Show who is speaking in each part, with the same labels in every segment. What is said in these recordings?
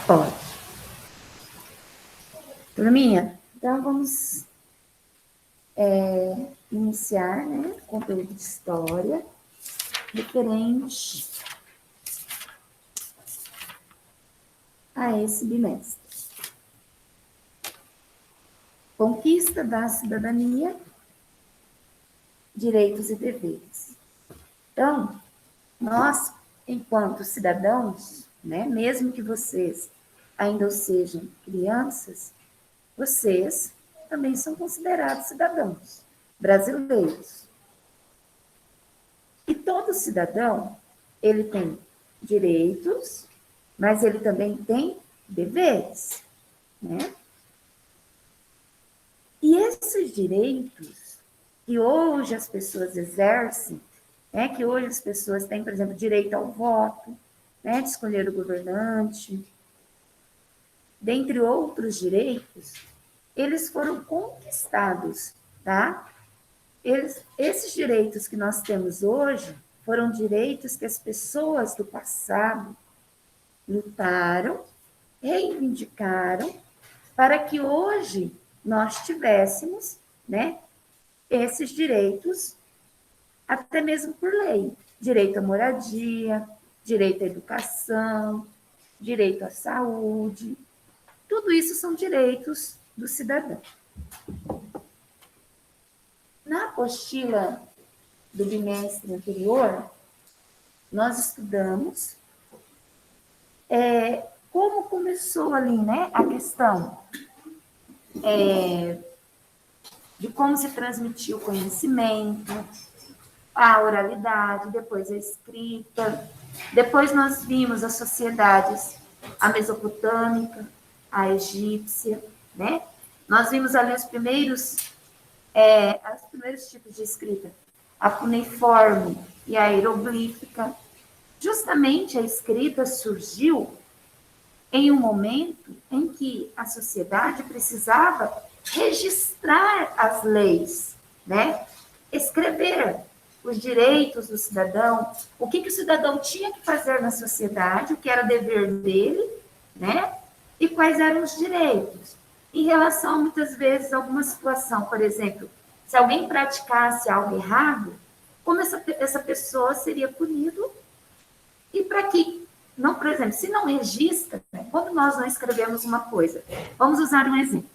Speaker 1: Pode. Turminha, então vamos iniciar, né, o conteúdo de história referente a esse bimestre. Conquista da cidadania, direitos e deveres. Então, nós, enquanto cidadãos, né, mesmo que vocês ainda sejam crianças, vocês também são considerados cidadãos brasileiros. E todo cidadão, ele tem direitos, mas ele também tem deveres, né? E esses direitos que hoje as pessoas exercem, né, que hoje as pessoas têm, por exemplo, direito ao voto, né, de escolher o governante, dentre outros direitos, eles foram conquistados, tá? Esses direitos que nós temos hoje foram direitos que as pessoas do passado lutaram, reivindicaram, para que hoje nós tivéssemos, né, esses direitos, até mesmo por lei. Direito à moradia, direito à educação, direito à saúde. Tudo isso são direitos do cidadão. Na apostila do bimestre anterior, nós estudamos como começou ali, né, a questão de como se transmitiu o conhecimento, a oralidade, depois a escrita. Depois nós vimos as sociedades, a mesopotâmica, a egípcia, né? Nós vimos ali os primeiros tipos de escrita, a cuneiforme e a hieroglífica. Justamente a escrita surgiu em um momento em que a sociedade precisava registrar as leis, né? Escrever os direitos do cidadão, o que o cidadão tinha que fazer na sociedade, o que era dever dele, né? E quais eram os direitos. Em relação, muitas vezes, a alguma situação, por exemplo, se alguém praticasse algo errado, como essa pessoa seria punido e para que, não, por exemplo, se não registra, né, quando nós não escrevemos uma coisa, vamos usar um exemplo.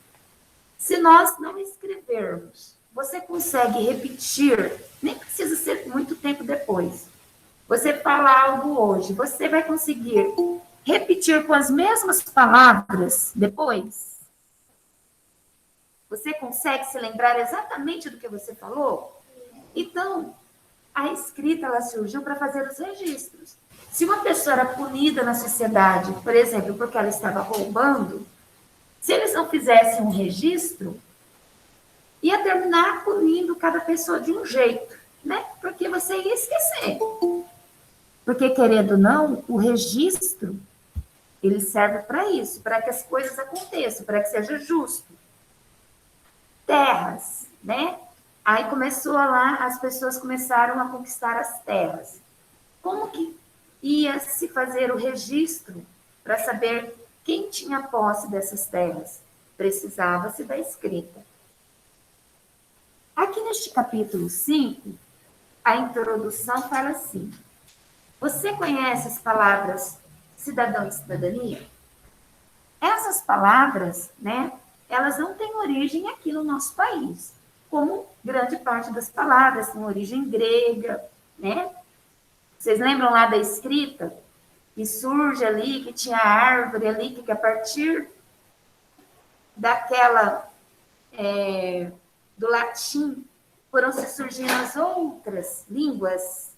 Speaker 1: Se nós não escrevermos, você consegue repetir, nem precisa ser muito tempo depois. Você fala algo hoje, você vai conseguir repetir com as mesmas palavras depois? Você consegue se lembrar exatamente do que você falou? Então, a escrita ela surgiu para fazer os registros. Se uma pessoa era punida na sociedade, por exemplo, porque ela estava roubando, se eles não fizessem um registro, ia terminar punindo cada pessoa de um jeito, né? Porque você ia esquecer. Porque, querendo ou não, o registro, ele serve para isso, para que as coisas aconteçam, para que seja justo. Terras, né? Aí começou lá, as pessoas começaram a conquistar as terras. Como que ia se fazer o registro para saber quem tinha posse dessas terras? Precisava-se da escrita. Aqui neste capítulo 5, a introdução fala assim: você conhece as palavras cidadão e cidadania? Essas palavras, né, elas não têm origem aqui no nosso país, como grande parte das palavras têm origem grega, né? Vocês lembram lá da escrita? Que surge ali, que tinha árvore ali, que a partir daquela, do latim, foram se surgindo as outras línguas.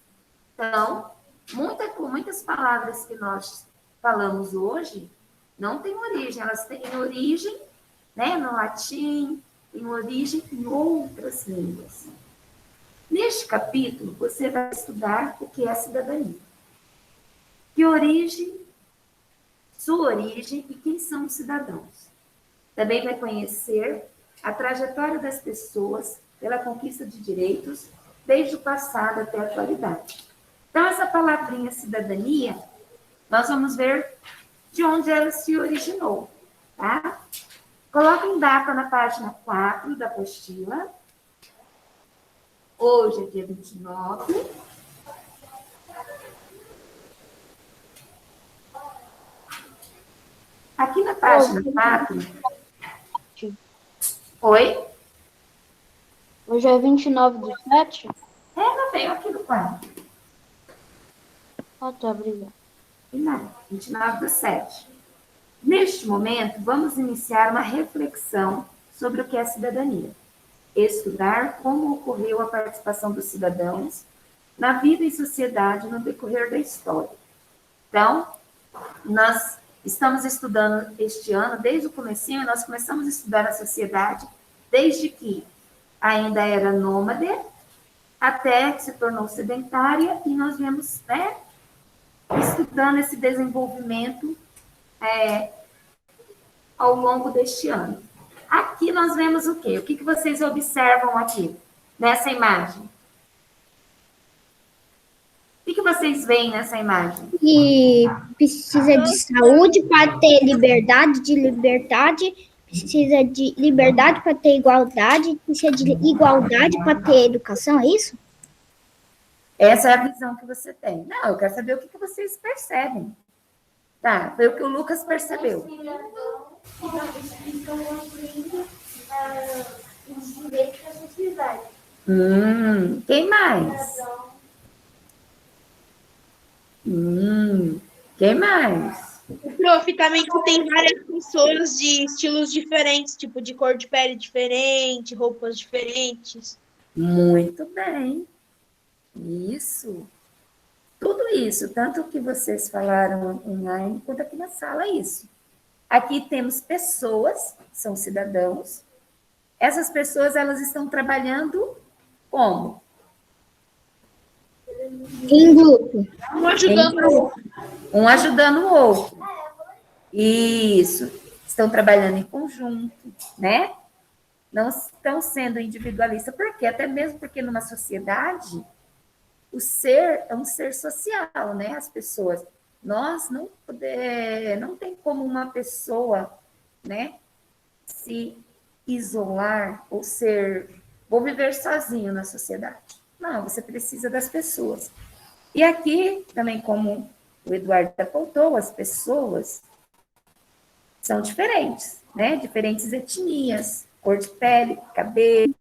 Speaker 1: Então, muitas palavras que nós falamos hoje não têm origem, elas têm origem, né, no latim, têm origem em outras línguas. Neste capítulo, você vai estudar o que é cidadania. Que origem, sua origem e quem são os cidadãos. Também vai conhecer a trajetória das pessoas pela conquista de direitos desde o passado até a atualidade. Então, essa palavrinha cidadania, nós vamos ver de onde ela se originou, tá? Coloquem data na página 4 da apostila. Hoje é dia 29. Aqui na página 4... Oi?
Speaker 2: Hoje é 29/7?
Speaker 1: Não veio aqui no quadro.
Speaker 2: Ah, tá, obrigada.
Speaker 1: Não, 29/7. Neste momento, vamos iniciar uma reflexão sobre o que é cidadania. Estudar como ocorreu a participação dos cidadãos na vida e sociedade no decorrer da história. Então, nós estamos estudando este ano, desde o comecinho, nós começamos a estudar a sociedade desde que ainda era nômade, até que se tornou sedentária, e nós viemos, né, estudando esse desenvolvimento ao longo deste ano. Aqui nós vemos o quê? O que vocês observam aqui, nessa imagem? O que vocês veem nessa imagem?
Speaker 3: E precisa de saúde para ter liberdade, precisa de liberdade para ter igualdade, precisa de igualdade para ter educação, é isso?
Speaker 1: Essa é a visão que você tem. Não, eu quero saber o que vocês percebem. Tá, foi o que o Lucas percebeu.
Speaker 4: Os direitos da sociedade.
Speaker 1: Quem mais? Quem mais?
Speaker 5: Prof, também que tem várias pessoas de estilos diferentes, tipo de cor de pele diferente, roupas diferentes.
Speaker 1: Muito bem. Isso. Tudo isso, tanto que vocês falaram online, quanto aqui na sala, isso. Aqui temos pessoas, são cidadãos. Essas pessoas, elas estão trabalhando como?
Speaker 3: Em grupo.
Speaker 1: Um ajudando o outro. Isso. Estão trabalhando em conjunto, né? Não estão sendo individualistas. Por quê? Até mesmo porque numa sociedade, o ser é um ser social, né? As pessoas. Nós não tem como uma pessoa, né, se isolar ou vou viver sozinho na sociedade. Não, você precisa das pessoas. E aqui, também como o Eduardo apontou, as pessoas são diferentes, né? Diferentes etnias, cor de pele, cabelo,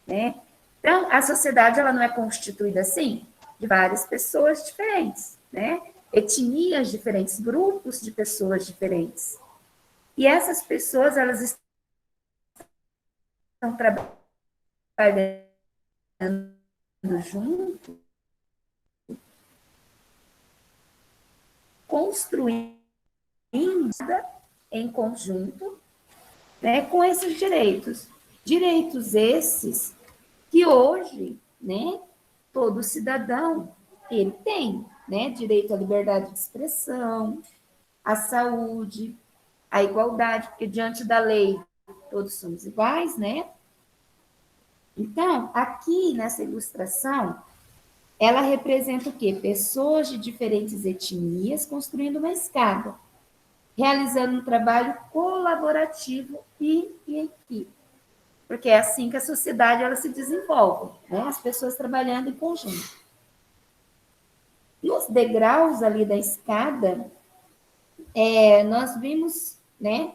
Speaker 1: né? Então, a sociedade, ela não é constituída assim, de várias pessoas diferentes, né? Etnias diferentes, grupos de pessoas diferentes. E essas pessoas, elas estão trabalhando junto, construindo em conjunto, né, com esses direitos. Direitos esses que hoje, né, todo cidadão, ele tem, né, direito à liberdade de expressão, à saúde, à igualdade, porque diante da lei todos somos iguais, né? Então, aqui nessa ilustração, ela representa o quê? Pessoas de diferentes etnias construindo uma escada, realizando um trabalho colaborativo e em equipe. Porque é assim que a sociedade ela se desenvolve, né? As pessoas trabalhando em conjunto. Nos degraus ali da escada, nós vimos, né?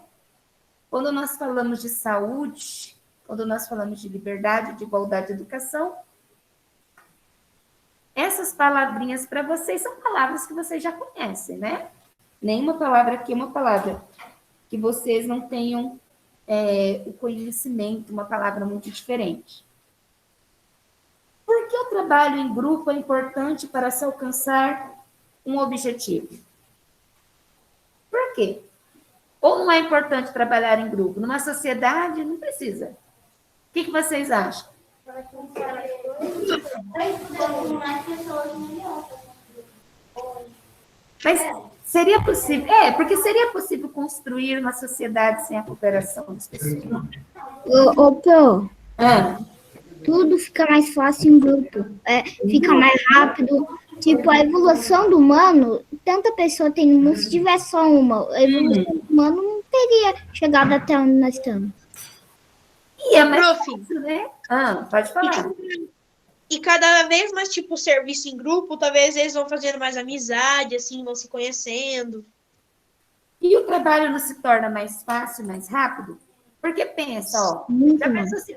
Speaker 1: Quando nós falamos de saúde, quando nós falamos de liberdade, de igualdade de educação, essas palavrinhas para vocês são palavras que vocês já conhecem, né? Nenhuma palavra aqui é uma palavra que vocês não tenham o conhecimento, uma palavra muito diferente. Por que o trabalho em grupo é importante para se alcançar um objetivo? Por quê? Ou não é importante trabalhar em grupo? Numa sociedade, não precisa. O que vocês acham? Mas seria possível... porque seria possível construir uma sociedade sem a cooperação das pessoas.
Speaker 3: Pro, tudo fica mais fácil em grupo, fica mais rápido. Tipo, a evolução do humano tanta pessoa tem no mundo, se tivesse só uma, a evolução humana não teria chegado até onde nós estamos.
Speaker 1: E é mais
Speaker 5: Prof,
Speaker 1: fácil, né? Pode falar.
Speaker 5: e cada vez mais, tipo, serviço em grupo, talvez eles vão fazendo mais amizade, assim, vão se conhecendo.
Speaker 1: E o trabalho não se torna mais fácil, mais rápido? Porque pensa, ó,
Speaker 3: Muito
Speaker 1: já
Speaker 3: mais.
Speaker 1: pensou se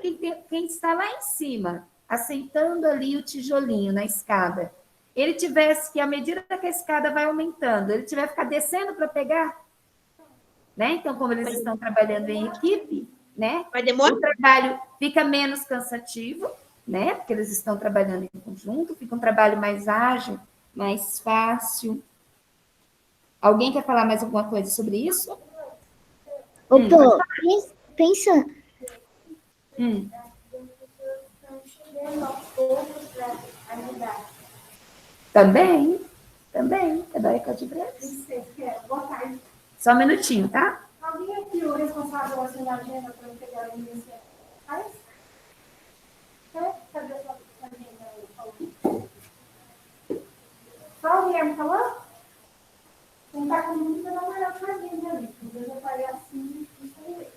Speaker 1: quem está lá em cima, assentando ali o tijolinho na escada, ele tivesse que, à medida que a escada vai aumentando, ele tiver que ficar descendo para pegar, né? Então, como eles estão trabalhando em equipe, né?
Speaker 5: Vai demorar?
Speaker 1: O trabalho fica menos cansativo, né? Porque eles estão trabalhando em conjunto, fica um trabalho mais ágil, mais fácil. Alguém quer falar mais alguma coisa sobre isso?
Speaker 3: Ô, pô, pensa,
Speaker 1: Hum.
Speaker 4: Estão chegando aos poucos para ajudar.
Speaker 1: Também. É da Eca de Breves.
Speaker 4: Boa tarde.
Speaker 1: Só um minutinho, tá?
Speaker 4: Alguém aqui, o responsável assim da agenda para eu pegar a minha faz? Cadê a sua agenda aí? Só o Guilherme falou? Não tá com muita namorada com a agenda ali. Talvez eu falei assim, não sei.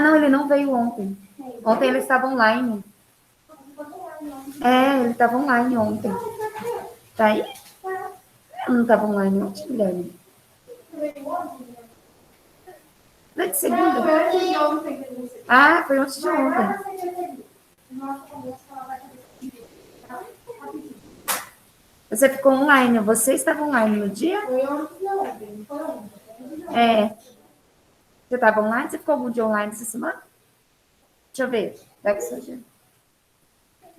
Speaker 1: Não, ele não veio ontem. Ontem ele estava online. Ele estava online ontem. Tá aí? Não estava online ontem, Guilherme? Não é de segunda? Foi antes de ontem. Você ficou online? Você estava online no dia? Você estava online? Você ficou algum dia online essa semana? Deixa eu ver. Pega o seu dia.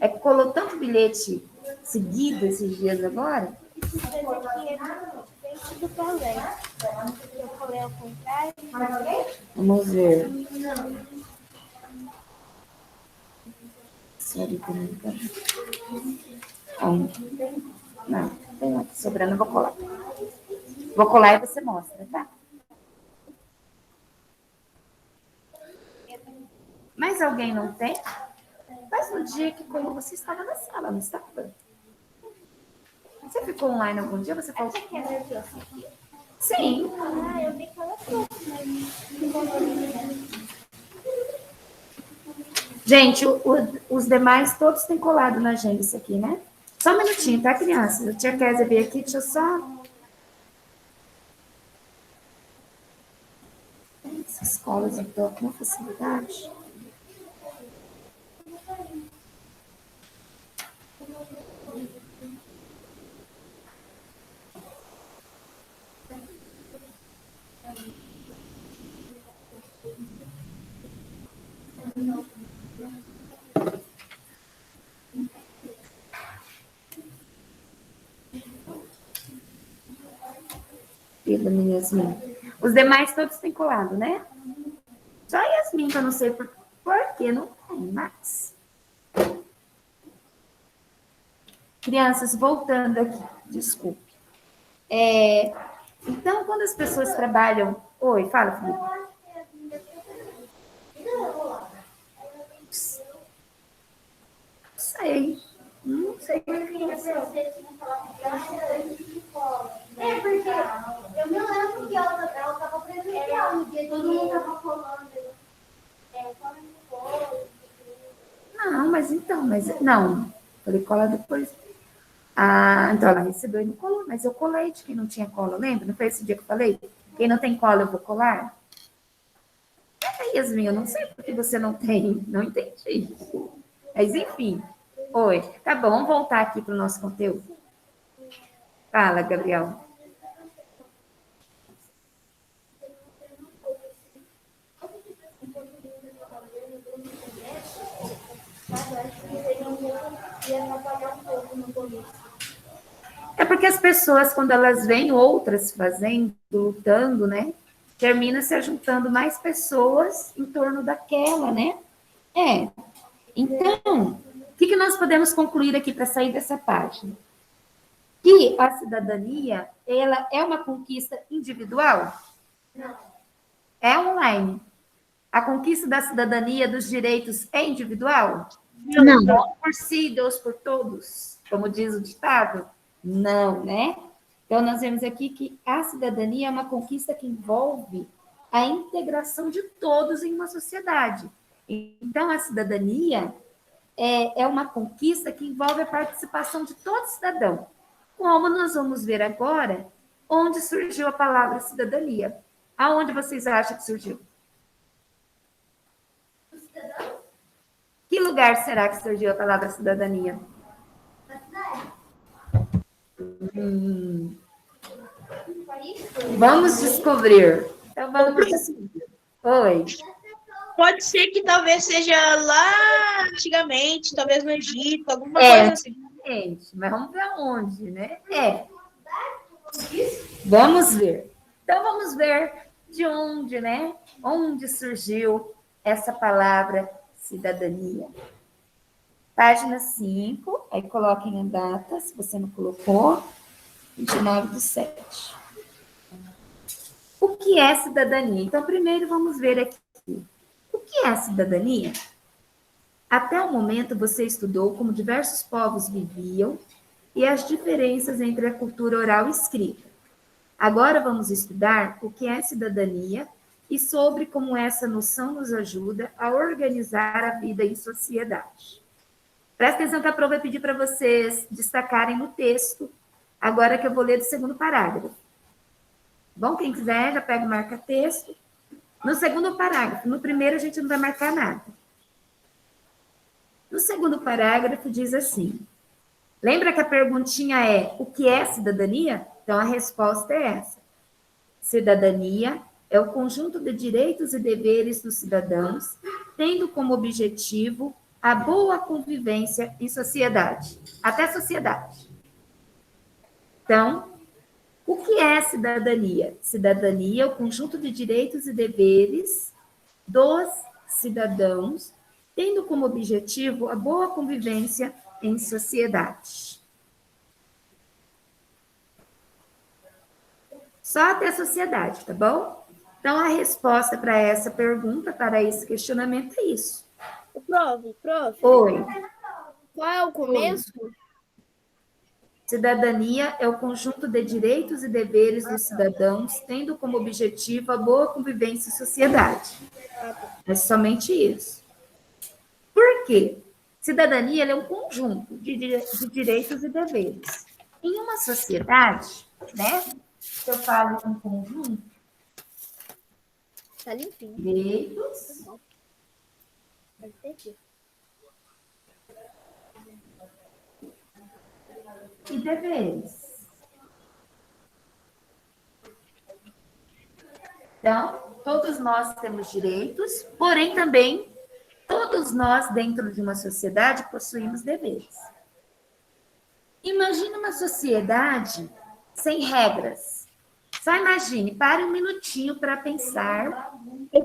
Speaker 1: É que colou tanto bilhete seguido esses dias agora. Vamos ver. Série comunica. Não, tem aqui sobrando, eu vou colar. Vou colar e você mostra, tá? Mas alguém não tem? Mas no dia que colou, você estava na sala, não estava? Você ficou online algum dia? Você falou... Sim.
Speaker 4: Eu vi que ela foi,
Speaker 1: Gente, os demais todos têm colado na agenda isso aqui, né? Só um minutinho, tá, crianças? A tia Kézia veio aqui, deixa eu só... Essas escolas, então, com facilidade. Filha, minha Yasmin. Os demais todos têm colado, né? Só a Yasmin, que eu não sei por que não tem, mas... Crianças, voltando aqui, desculpe. Então, quando as pessoas trabalham... Oi, fala, Felipe. Não sei.
Speaker 4: porque eu me lembro que ela estava presencial no dia que todo mundo estava falando.
Speaker 1: Não, não. Falei, cola depois. Então ela recebeu e não colou, mas eu colei de quem não tinha cola, lembra? Não foi esse dia que eu falei? Quem não tem cola, eu vou colar? Yasmin, eu não sei porque você não tem, não entendi. Mas enfim. Oi, tá bom, vamos voltar aqui para o nosso conteúdo. Fala, Gabriel. É porque as pessoas, quando elas veem outras fazendo, lutando, né? Termina se ajuntando mais pessoas em torno daquela, né? Então, o que nós podemos concluir aqui para sair dessa página? Que a cidadania, ela é uma conquista individual?
Speaker 4: Não.
Speaker 1: É online. A conquista da cidadania dos direitos é individual?
Speaker 3: Não.
Speaker 1: Não por si, Deus por todos, como diz o ditado? Não, né? Então, nós vemos aqui que a cidadania é uma conquista que envolve a integração de todos em uma sociedade. Então, a cidadania é uma conquista que envolve a participação de todo cidadão. Como nós vamos ver agora, onde surgiu a palavra cidadania. Aonde vocês acham que surgiu? Que lugar será que surgiu a palavra cidadania? Vamos descobrir. Então, vamos descobrir. Oi.
Speaker 5: Pode ser que talvez seja lá antigamente, talvez no Egito, alguma coisa assim.
Speaker 1: Gente, mas vamos ver aonde, né? Vamos ver. Então, vamos ver de onde, né? Onde surgiu essa palavra cidadania. Página 5, aí coloquem a data, se você não colocou, 29/7. O que é cidadania? Então, primeiro vamos ver aqui. O que é cidadania? Até o momento, você estudou como diversos povos viviam e as diferenças entre a cultura oral e escrita. Agora vamos estudar o que é cidadania e sobre como essa noção nos ajuda a organizar a vida em sociedade. Presta atenção que a prova vai pedir para vocês destacarem no texto, agora que eu vou ler do segundo parágrafo. Bom, quem quiser, já pega e marca texto. No segundo parágrafo, no primeiro a gente não vai marcar nada. No segundo parágrafo diz assim, lembra que a perguntinha é, o que é cidadania? Então, a resposta é essa. Cidadania é o conjunto de direitos e deveres dos cidadãos, tendo como objetivo a boa convivência em sociedade, até sociedade. Então, o que é cidadania? Cidadania é o conjunto de direitos e deveres dos cidadãos, tendo como objetivo a boa convivência em sociedade. Só até a sociedade, tá bom? Então, a resposta para essa pergunta, para esse questionamento é isso.
Speaker 6: Prof,
Speaker 1: Oi.
Speaker 6: qual é o começo?
Speaker 1: Cidadania é o conjunto de direitos e deveres dos cidadãos, tendo como objetivo a boa convivência em sociedade. É somente isso. Por quê? Cidadania é um conjunto de direitos e deveres. Em uma sociedade, né? Se eu falo um conjunto,
Speaker 6: Tá limpinho.
Speaker 1: direitos
Speaker 6: Deve ter aqui.
Speaker 1: e deveres. Então, todos nós temos direitos, porém também todos nós, dentro de uma sociedade, possuímos deveres. Imagine uma sociedade sem regras. Só imagine, pare um minutinho para pensar.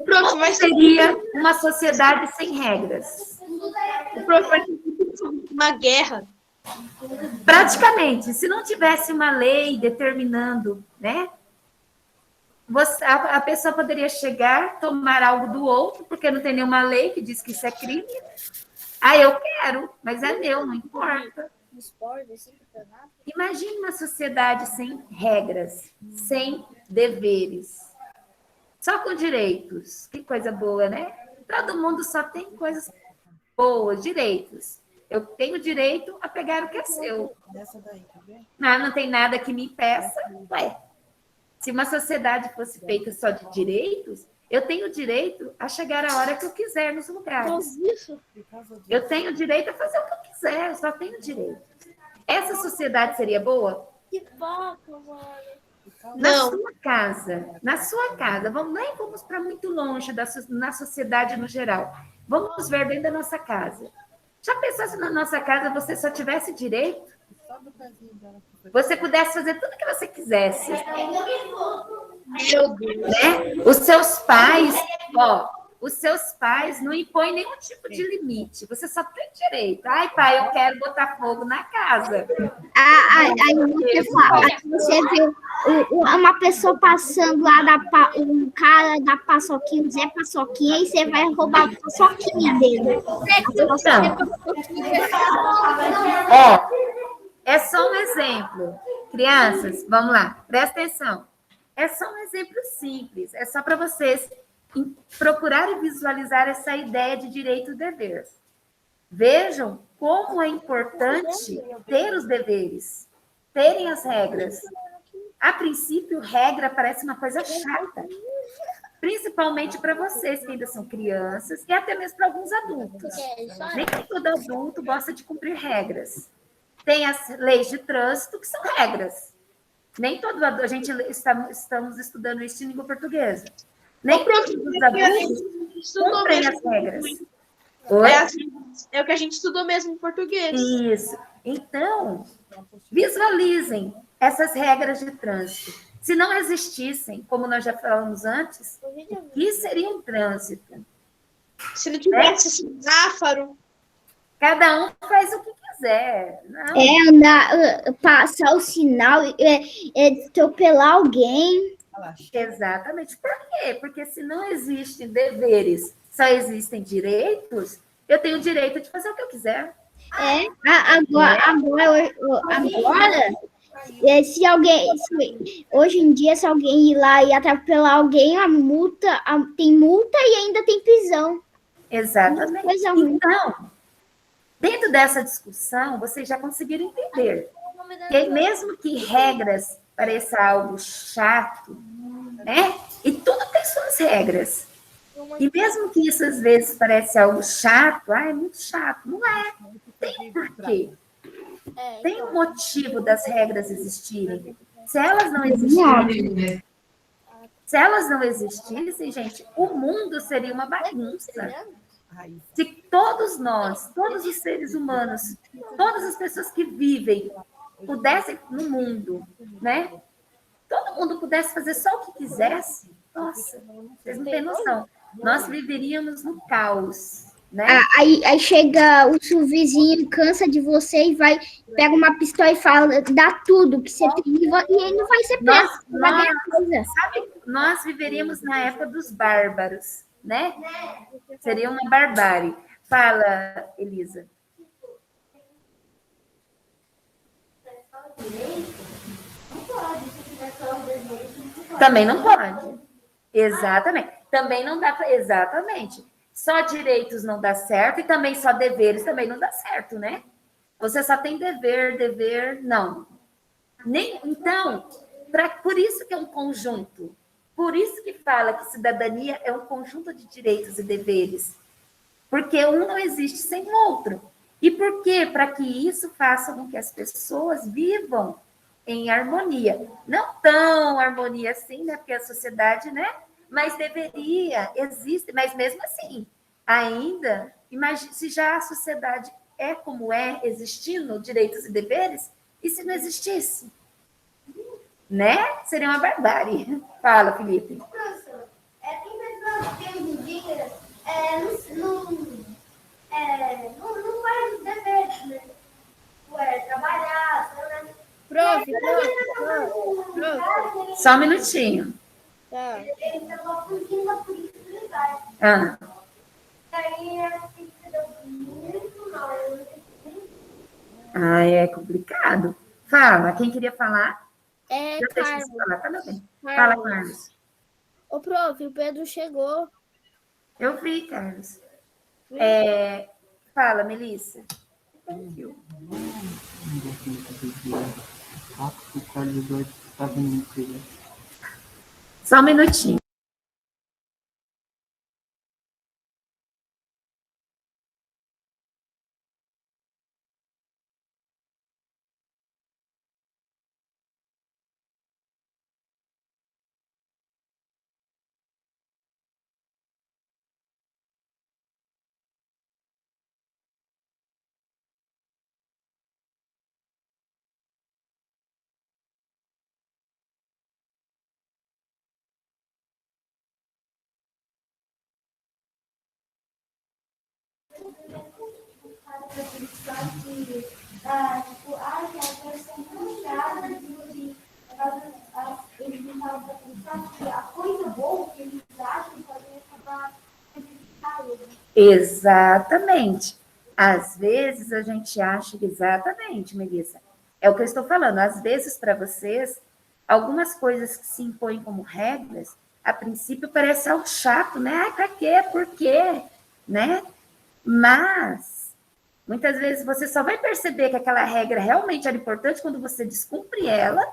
Speaker 5: Prof,
Speaker 1: Como
Speaker 5: mas
Speaker 1: seria uma sociedade sem regras?
Speaker 5: o prof vai ter uma guerra.
Speaker 1: Praticamente, se não tivesse uma lei determinando, né? A pessoa poderia chegar, tomar algo do outro, porque não tem nenhuma lei que diz que isso é crime. Ah, eu quero, mas é meu, não importa.
Speaker 6: Esporte, assim, campeonato.
Speaker 1: Imagine uma sociedade sem regras, sem deveres, só com direitos. Que coisa boa, né? Todo mundo só tem coisas boas, direitos. Eu tenho direito a pegar o que é seu. Não tem nada que me impeça. Ué, se uma sociedade fosse feita só de direitos, eu tenho direito a chegar a hora que eu quiser nos lugares. Eu tenho direito a fazer o que eu quiser, eu só tenho direito. Essa sociedade seria boa?
Speaker 6: Que foco, mano.
Speaker 1: Na sua casa, nem vamos para muito longe na sociedade no geral. Vamos ver dentro da nossa casa. Já pensou se na nossa casa você só tivesse direito? Você pudesse fazer tudo o que você quisesse.
Speaker 5: Meu Deus.
Speaker 1: Né? Os seus pais, os seus pais não impõem nenhum tipo de limite. Você só tem direito. Ai, pai, eu quero botar fogo na casa.
Speaker 3: Aí você vê uma pessoa passando lá, um cara da paçoquinha, o Zé Paçoquinha, e você vai roubar a paçoquinha dele.
Speaker 1: Ó, é só um exemplo. Crianças, vamos lá, presta atenção. É só um exemplo simples. É só para vocês procurar e visualizar essa ideia de direito e dever. Vejam como é importante ter os deveres, terem as regras. A princípio, regra parece uma coisa chata, principalmente para vocês que ainda são crianças e até mesmo para alguns adultos. Nem todo adulto gosta de cumprir regras. Tem as leis de trânsito, que são regras. Nem todo adulto, a gente estamos estudando isso em língua portuguesa. Nem todos os adultos cumprem as regras. Oi?
Speaker 5: É o que a gente estudou mesmo em português.
Speaker 1: Isso. Então, visualizem essas regras de trânsito. Se não existissem, como nós já falamos antes, o que seria um trânsito?
Speaker 5: Se não tivesse semáforo.
Speaker 1: Cada um faz o que quiser. Não.
Speaker 3: Andar, passar o sinal, atropelar alguém.
Speaker 1: Exatamente. Por quê? Porque se não existem deveres, só existem direitos, eu tenho o direito de fazer o que eu quiser.
Speaker 3: Agora, se alguém, hoje em dia, se alguém ir lá e atropelar alguém, tem multa e ainda tem prisão.
Speaker 1: Exatamente.
Speaker 3: Coisa ruim.
Speaker 1: Então, dentro dessa discussão, vocês já conseguiram entender que mesmo que regras pareça algo chato, né? E tudo tem suas regras. E mesmo que isso às vezes parece algo chato, é muito chato. Não é. Tem porquê. Tem um motivo das regras existirem. Se elas não existissem, gente, o mundo seria uma bagunça. Se todos nós, todos os seres humanos, todas as pessoas que vivem pudessem no mundo, né? Todo mundo pudesse fazer só o que quisesse, nossa, vocês não têm noção. Nós viveríamos no caos, né?
Speaker 3: Aí chega o seu vizinho, cansa de você e pega uma pistola e fala, dá tudo que você tem, e ele não vai ser preso.
Speaker 1: Sabe, nós viveríamos na época dos bárbaros, né? Seria uma barbárie. Fala, Elisa. Também não pode. Exatamente. Também não dá para. Exatamente. Só direitos não dá certo e também só deveres também não dá certo, né? Você só tem dever, não. Então, por isso que é um conjunto. Por isso que fala que cidadania é um conjunto de direitos e deveres. Porque um não existe sem o outro. E por quê? Para que isso faça com que as pessoas vivam em harmonia. Não tão harmonia assim, né? Porque a sociedade, né? Mas deveria, existe, mas mesmo assim, ainda, imagine, se já a sociedade é como é, existindo direitos e deveres, e se não existisse? Né? Seria uma barbárie. Fala, Felipe.
Speaker 4: Professor, tem pessoas que hoje em dia não faz os deveres, né? Trabalhar, né?
Speaker 6: Prof.
Speaker 1: Só um minutinho.
Speaker 6: Tá.
Speaker 4: Ele estava fugindo da polícia militar.
Speaker 1: Ah,
Speaker 4: Daí assim, se deu muito mal.
Speaker 1: é complicado. Fala, quem queria falar?
Speaker 6: É,
Speaker 1: Já deixa
Speaker 6: Carlos.
Speaker 1: você falar, tá bem. Fala, Carlos.
Speaker 6: Ô, prof, o Pedro chegou.
Speaker 1: Eu vi, Carlos. Fala, Melissa. Só um minutinho.
Speaker 4: Tipo, ai, as pessoas são tão ligadas de eles não param para pensar que a coisa boa que eles acham pode acabar prejudicar eles.
Speaker 1: Exatamente. Às vezes a gente acha que exatamente, Melissa. É o que eu estou falando. Às vezes, para vocês, algumas coisas que se impõem como regras, a princípio parece algo chato, né? Ai, para quê? Por quê? Né? Mas muitas vezes você só vai perceber que aquela regra realmente era importante quando você descumpre ela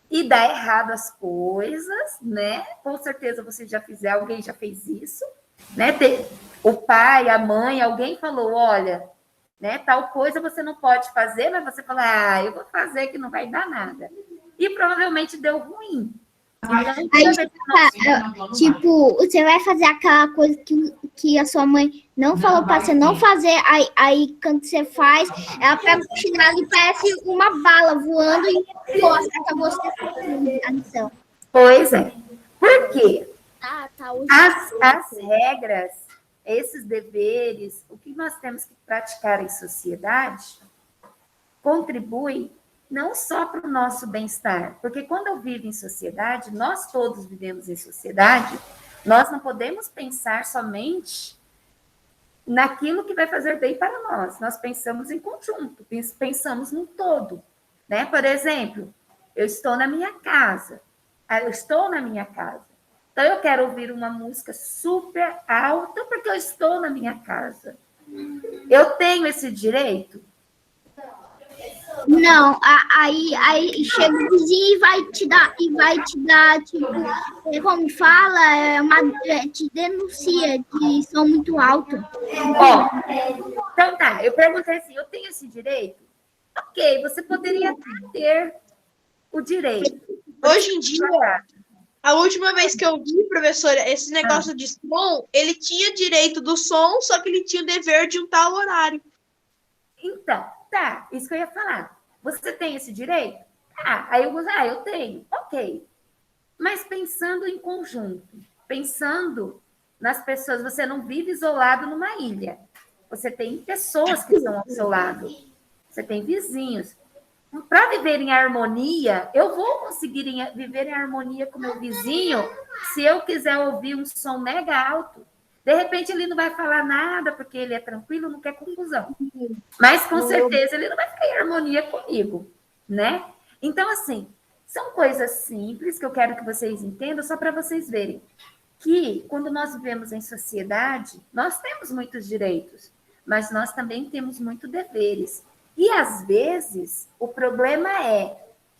Speaker 1: e dá errado as coisas, né? Com certeza você já fizer, alguém já fez isso, né? O pai, a mãe, alguém falou, olha, né, tal coisa você não pode fazer, mas você fala, eu vou fazer que não vai dar nada. E provavelmente deu ruim.
Speaker 3: Aí, tipo, você vai fazer aquela coisa que a sua mãe não falou para você não fazer, aí quando você faz, ela pega o chinelo e parece uma bala voando e acerta você a lição.
Speaker 1: Pois é. Por quê?
Speaker 6: Tá.
Speaker 1: As regras, esses deveres, o que nós temos que praticar em sociedade, contribui não só para o nosso bem-estar, porque quando eu vivo em sociedade, nós todos vivemos em sociedade, nós não podemos pensar somente naquilo que vai fazer bem para nós, nós pensamos em conjunto, pensamos no todo, né? Por exemplo, eu estou na minha casa, então eu quero ouvir uma música super alta porque eu estou na minha casa. Eu tenho esse direito?
Speaker 3: Não, aí chega o vizinho e vai te dar, tipo, como fala, te denuncia de som muito alto.
Speaker 1: Então tá, eu perguntei assim, eu tenho esse direito? Ok, você poderia ter o direito.
Speaker 5: Hoje em dia, a última vez que eu vi, professora, esse negócio de som, ele tinha direito do som, só que ele tinha o dever de um tal horário.
Speaker 1: Então, tá, isso que eu ia falar. Você tem esse direito? Aí eu tenho, ok. Mas pensando em conjunto, pensando nas pessoas, você não vive isolado numa ilha. Você tem pessoas que estão ao seu lado. Você tem vizinhos. Para viver em harmonia, eu vou conseguir viver em harmonia com meu vizinho se eu quiser ouvir um som mega alto. De repente, ele não vai falar nada, porque ele é tranquilo, não quer confusão. Mas, com certeza, ele não vai ficar em harmonia comigo, né? Então, assim, são coisas simples que eu quero que vocês entendam, só para vocês verem que, quando nós vivemos em sociedade, nós temos muitos direitos, mas nós também temos muitos deveres. E, às vezes, o problema é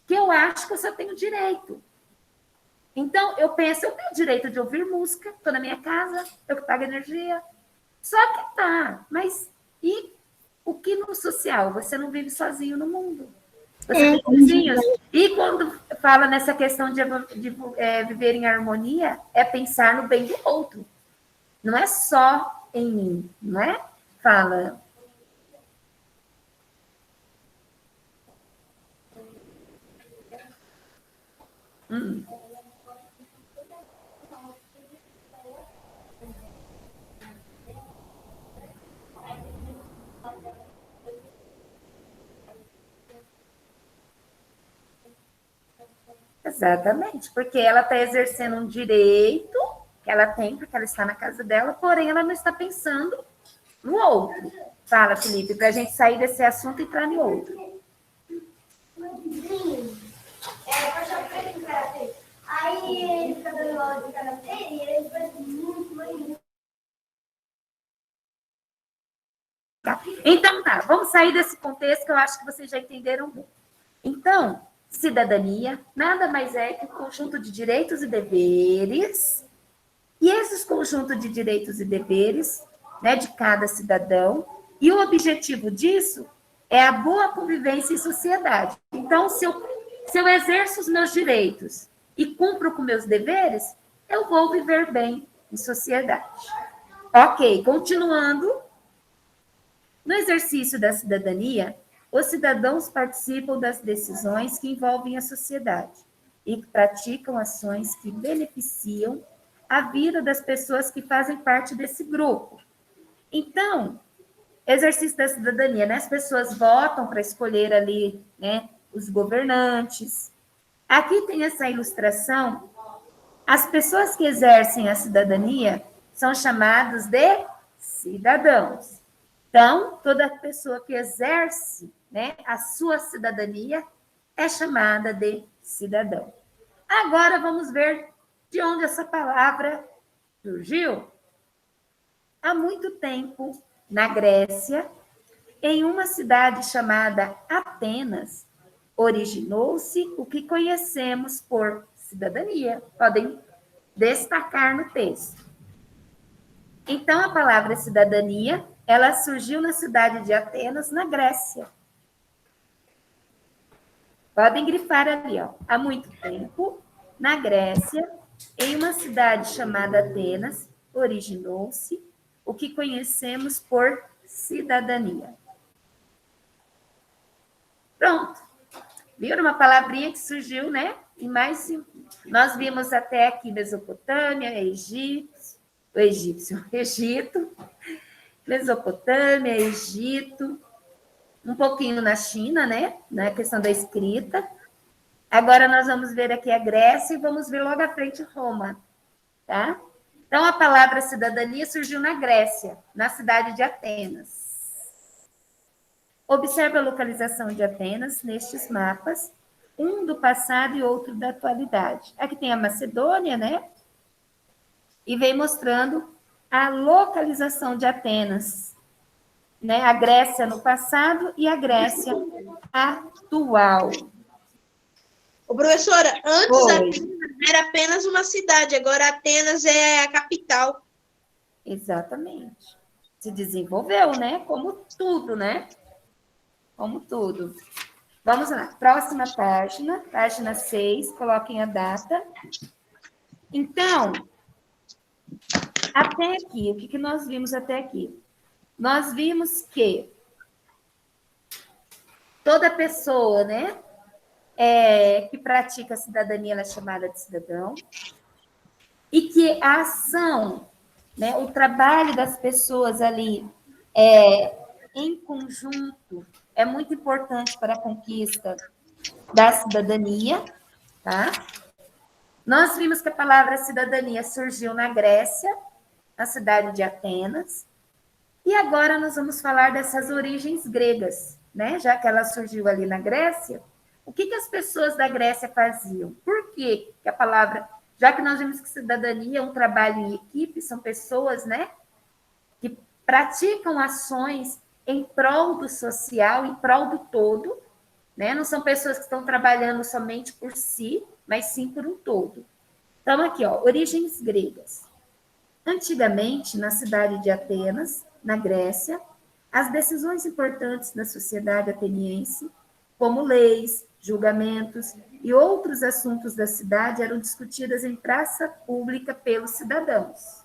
Speaker 1: que eu acho que eu só tenho direito. Então, eu penso, eu tenho direito de ouvir música, estou na minha casa, eu que pago energia. Só que tá, mas e o que no social? Você não vive sozinho no mundo. Você tem vizinhos. E quando fala nessa questão de viver em harmonia, é pensar no bem do outro. Não é só em mim, não é? Fala. Exatamente, porque ela está exercendo um direito que ela tem, porque ela está na casa dela, porém ela não está pensando no outro. Fala, Felipe, para a gente sair desse assunto e entrar em outro.
Speaker 4: Aí ele fica dando aula de karatê e ele faz muito.
Speaker 1: Então tá, vamos sair desse contexto que eu acho que vocês já entenderam bem. Então, cidadania nada mais é que um conjunto de direitos e deveres, e esses conjuntos de direitos e deveres, né, de cada cidadão, e o objetivo disso é a boa convivência em sociedade. Então, se eu exerço os meus direitos e cumpro com meus deveres, eu vou viver bem em sociedade. Ok, continuando. No exercício da cidadania, os cidadãos participam das decisões que envolvem a sociedade e praticam ações que beneficiam a vida das pessoas que fazem parte desse grupo. Então, exercício da cidadania, né? As pessoas votam para escolher ali, né, os governantes. Aqui tem essa ilustração. As pessoas que exercem a cidadania são chamadas de cidadãos. Então, toda pessoa que exerce, né, a sua cidadania é chamada de cidadão. Agora vamos ver de onde essa palavra surgiu. Há muito tempo, na Grécia, em uma cidade chamada Atenas, originou-se o que conhecemos por cidadania. Podem destacar no texto. Então, a palavra cidadania, ela surgiu na cidade de Atenas, na Grécia. Podem grifar ali, ó. Há muito tempo, na Grécia, em uma cidade chamada Atenas, originou-se o que conhecemos por cidadania. Pronto. Viram uma palavrinha que surgiu, né? E mais, nós vimos até aqui Mesopotâmia, Egito, Mesopotâmia, Egito, um pouquinho na China, né? Na questão da escrita. Agora nós vamos ver aqui a Grécia e vamos ver logo à frente Roma, tá? Então, a palavra cidadania surgiu na Grécia, na cidade de Atenas. Observe a localização de Atenas nestes mapas, um do passado e outro da atualidade. Aqui tem a Macedônia, né? E vem mostrando a localização de Atenas, né? A Grécia no passado e a Grécia atual.
Speaker 5: Ô, professora, antes
Speaker 1: Oi.
Speaker 5: Atenas era apenas uma cidade, agora Atenas é a capital.
Speaker 1: Exatamente. Se desenvolveu, né? Como tudo, né? Como tudo. Vamos lá. Próxima página, página 6, coloquem a data. Então, até aqui, o que nós vimos até aqui? Nós vimos que toda pessoa, né, que pratica a cidadania, ela é chamada de cidadão, e que a ação, né, o trabalho das pessoas ali em conjunto é muito importante para a conquista da cidadania, tá? Nós vimos que a palavra cidadania surgiu na Grécia, na cidade de Atenas, e agora nós vamos falar dessas origens gregas, né? Já que ela surgiu ali na Grécia, o que as pessoas da Grécia faziam? Por que a palavra... Já que nós vimos que cidadania é um trabalho em equipe, são pessoas, né, que praticam ações em prol do social, em prol do todo, né? Não são pessoas que estão trabalhando somente por si, mas sim por um todo. Então, aqui, ó, origens gregas. Antigamente, na cidade de Atenas, na Grécia, as decisões importantes da sociedade ateniense, como leis, julgamentos e outros assuntos da cidade, eram discutidas em praça pública pelos cidadãos.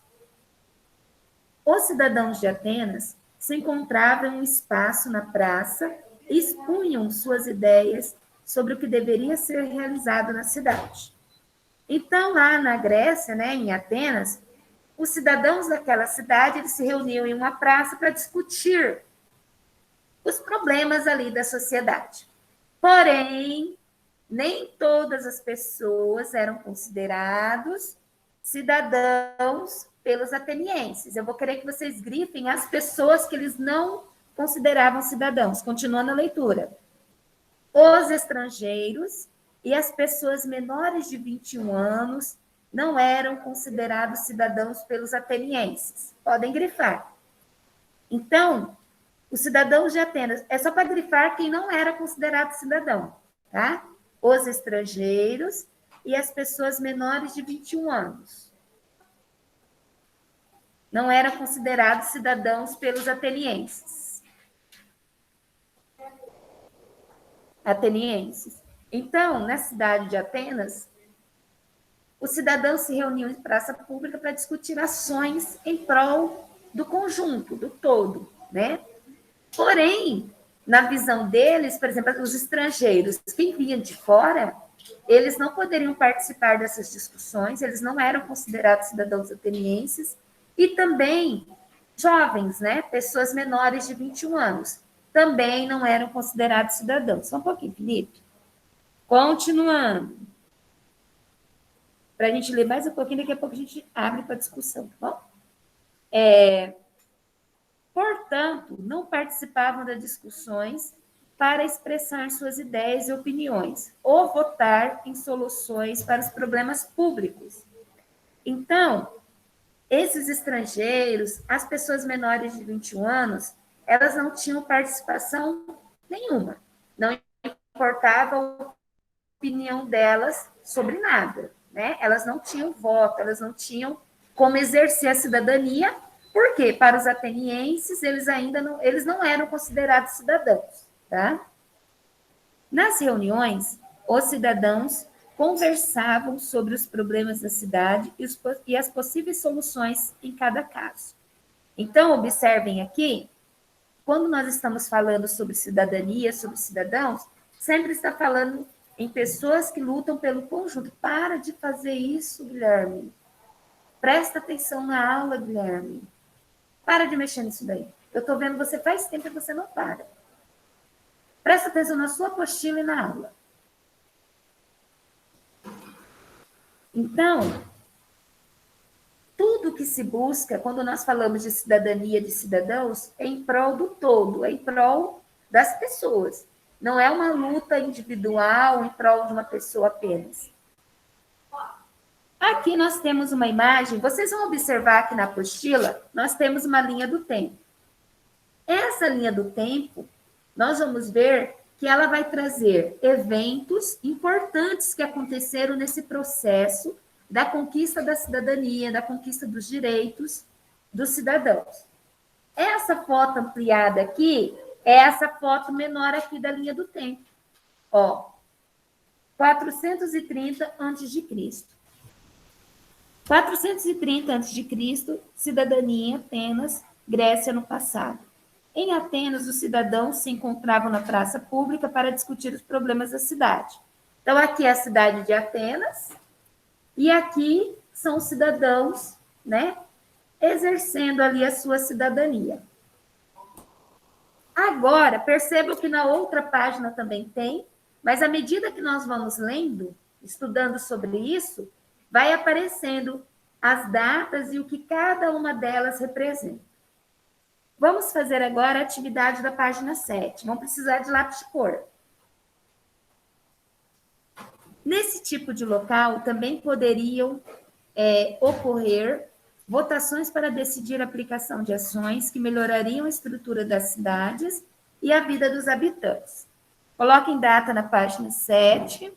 Speaker 1: Os cidadãos de Atenas se encontravam em um espaço na praça e expunham suas ideias sobre o que deveria ser realizado na cidade. Então, lá na Grécia, né, em Atenas, os cidadãos daquela cidade eles se reuniam em uma praça para discutir os problemas ali da sociedade. Porém, nem todas as pessoas eram considerados cidadãos pelos atenienses. Eu vou querer que vocês grifem as pessoas que eles não consideravam cidadãos. Continuando a leitura. Os estrangeiros e as pessoas menores de 21 anos não eram considerados cidadãos pelos atenienses. Podem grifar. Então, os cidadãos de Atenas, é só para grifar quem não era considerado cidadão, tá? Os estrangeiros e as pessoas menores de 21 anos. Não eram considerados cidadãos pelos atenienses. Então, na cidade de Atenas, os cidadãos se reuniam em praça pública para discutir ações em prol do conjunto, do todo, né? Porém, na visão deles, por exemplo, os estrangeiros, quem vinha de fora, eles não poderiam participar dessas discussões, eles não eram considerados cidadãos atenienses, e também Jovens, né? Pessoas menores de 21 anos, também não eram considerados cidadãos. Só um pouquinho, Felipe. Continuando. Para a gente ler mais um pouquinho, daqui a pouco a gente abre para discussão, tá bom? Portanto, não participavam das discussões para expressar suas ideias e opiniões, ou votar em soluções para os problemas públicos. Então, esses estrangeiros, as pessoas menores de 21 anos, elas não tinham participação nenhuma. Não importava a opinião delas sobre nada, né? Elas não tinham voto, elas não tinham como exercer a cidadania, porque para os atenienses eles não eram considerados cidadãos, tá? Nas reuniões, os cidadãos conversavam sobre os problemas da cidade e as possíveis soluções em cada caso. Então, observem aqui, quando nós estamos falando sobre cidadania, sobre cidadãos, sempre está falando em pessoas que lutam pelo conjunto. Para de fazer isso, Guilherme. Presta atenção na aula, Guilherme. Para de mexer nisso daí. Eu estou vendo você faz tempo e você não para. Presta atenção na sua apostila e na aula. Então, tudo que se busca, quando nós falamos de cidadania de cidadãos, é em prol do todo, é em prol das pessoas. Não é uma luta individual em prol de uma pessoa apenas. Aqui nós temos uma imagem, vocês vão observar que na apostila nós temos uma linha do tempo. Essa linha do tempo, nós vamos ver que ela vai trazer eventos importantes que aconteceram nesse processo da conquista da cidadania, da conquista dos direitos dos cidadãos. Essa foto ampliada aqui é essa foto menor aqui da linha do tempo. Ó, 430 a.C. 430 a.C., cidadania em Atenas, Grécia no passado. Em Atenas, os cidadãos se encontravam na praça pública para discutir os problemas da cidade. Então, aqui é a cidade de Atenas, e aqui são os cidadãos, né, exercendo ali a sua cidadania. Agora, percebam que na outra página também tem, mas à medida que nós vamos lendo, estudando sobre isso, vai aparecendo as datas e o que cada uma delas representa. Vamos fazer agora a atividade da página 7. Vamos precisar de lápis de cor. Nesse tipo de local, também poderiam ocorrer votações para decidir a aplicação de ações que melhorariam a estrutura das cidades e a vida dos habitantes. Coloquem data na página 7.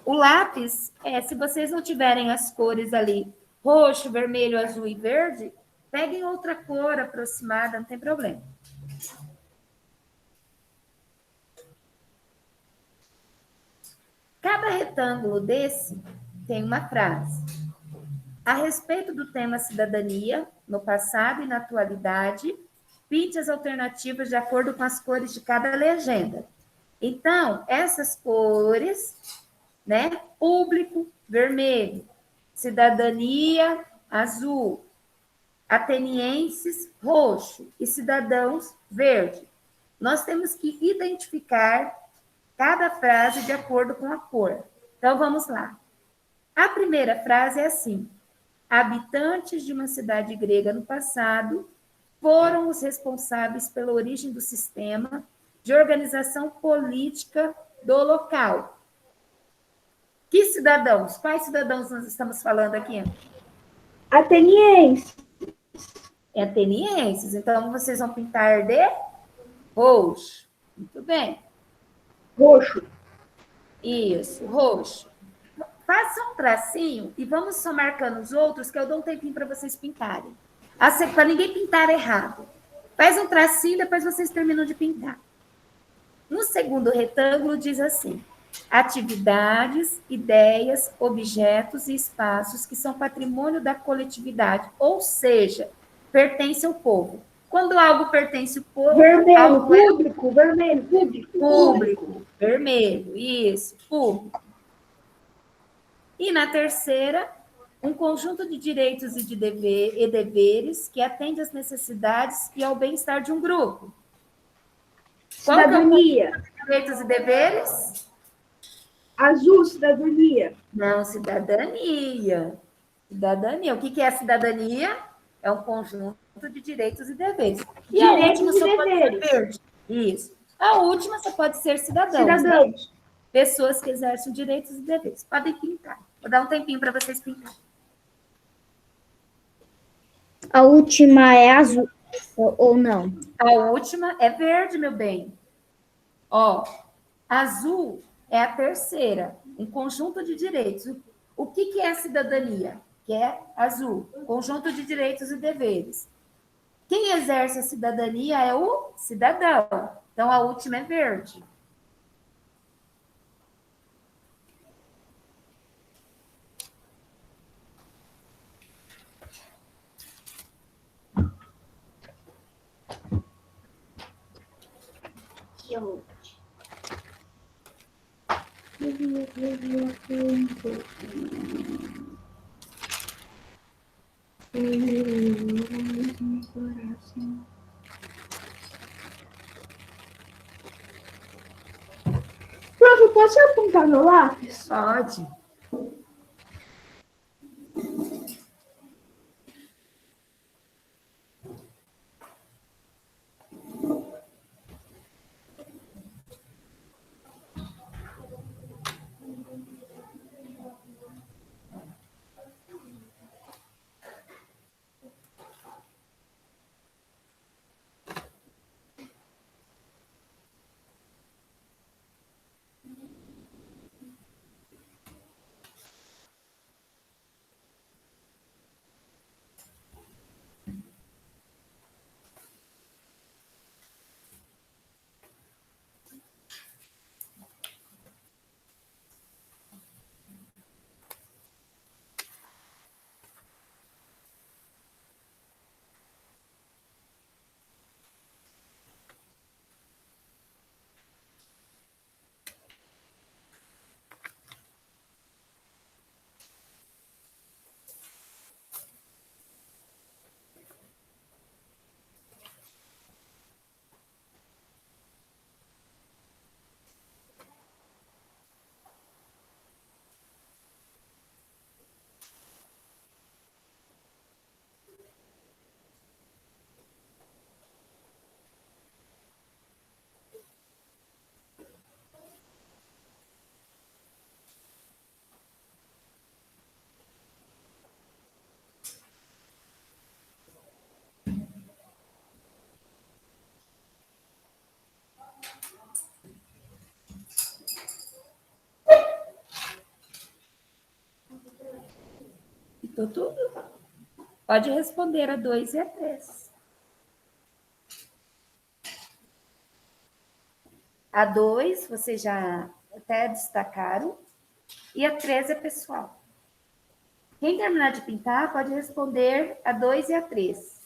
Speaker 1: O lápis, se vocês não tiverem as cores ali, roxo, vermelho, azul e verde, peguem outra cor aproximada, não tem problema. Cada retângulo desse tem uma frase. A respeito do tema cidadania, no passado e na atualidade, pinte as alternativas de acordo com as cores de cada legenda. Então, essas cores, né? Público, vermelho. Cidadania, azul. Atenienses, roxo. E cidadãos, verde. Nós temos que identificar cada frase de acordo com a cor. Então, vamos lá. A primeira frase é assim. Habitantes de uma cidade grega no passado foram os responsáveis pela origem do sistema de organização política do local. Que cidadãos? Quais cidadãos nós estamos falando aqui?
Speaker 4: Atenienses.
Speaker 1: Atenienses. Então, vocês vão pintar de roxo. Muito bem.
Speaker 4: Roxo.
Speaker 1: Isso, roxo. Faça um tracinho e vamos só marcando os outros, que eu dou um tempinho para vocês pintarem. Para ninguém pintar errado. Faz um tracinho, depois vocês terminam de pintar. No segundo retângulo diz assim: atividades, ideias, objetos e espaços que são patrimônio da coletividade, ou seja, pertence ao povo. Quando algo pertence ao povo...
Speaker 4: Vermelho, público, vermelho, público.
Speaker 1: Público, vermelho, isso, público. E na terceira, um conjunto de direitos e deveres que atende às necessidades e ao bem-estar de um grupo. Qual que é o
Speaker 7: Cidadania.
Speaker 1: conjunto de direitos e deveres?
Speaker 7: Azul, cidadania.
Speaker 1: Não, cidadania. Cidadania. O que é cidadania? É um conjunto de direitos e deveres. E a
Speaker 7: Direitos
Speaker 1: última
Speaker 7: e
Speaker 1: só pode ser
Speaker 7: deveres.
Speaker 1: verde. Isso. A última só pode ser cidadãos. Né?
Speaker 7: Cidadãos.
Speaker 1: Pessoas que exercem direitos e deveres. Podem pintar. Vou dar um tempinho para vocês pintarem.
Speaker 3: A última é azul ou não?
Speaker 1: A última é verde, meu bem. Ó, azul é a terceira, um conjunto de direitos. O que é a cidadania? Que é azul, conjunto de direitos e deveres. Quem exerce a cidadania é o cidadão. Então, a última é verde.
Speaker 7: Prof, eu posso apontar meu lápis?
Speaker 1: Pode. Pintou tudo? Pode responder a 2 e a 3. A 2, vocês já até destacaram. E a 3 é pessoal. Quem terminar de pintar pode responder a 2 e a 3.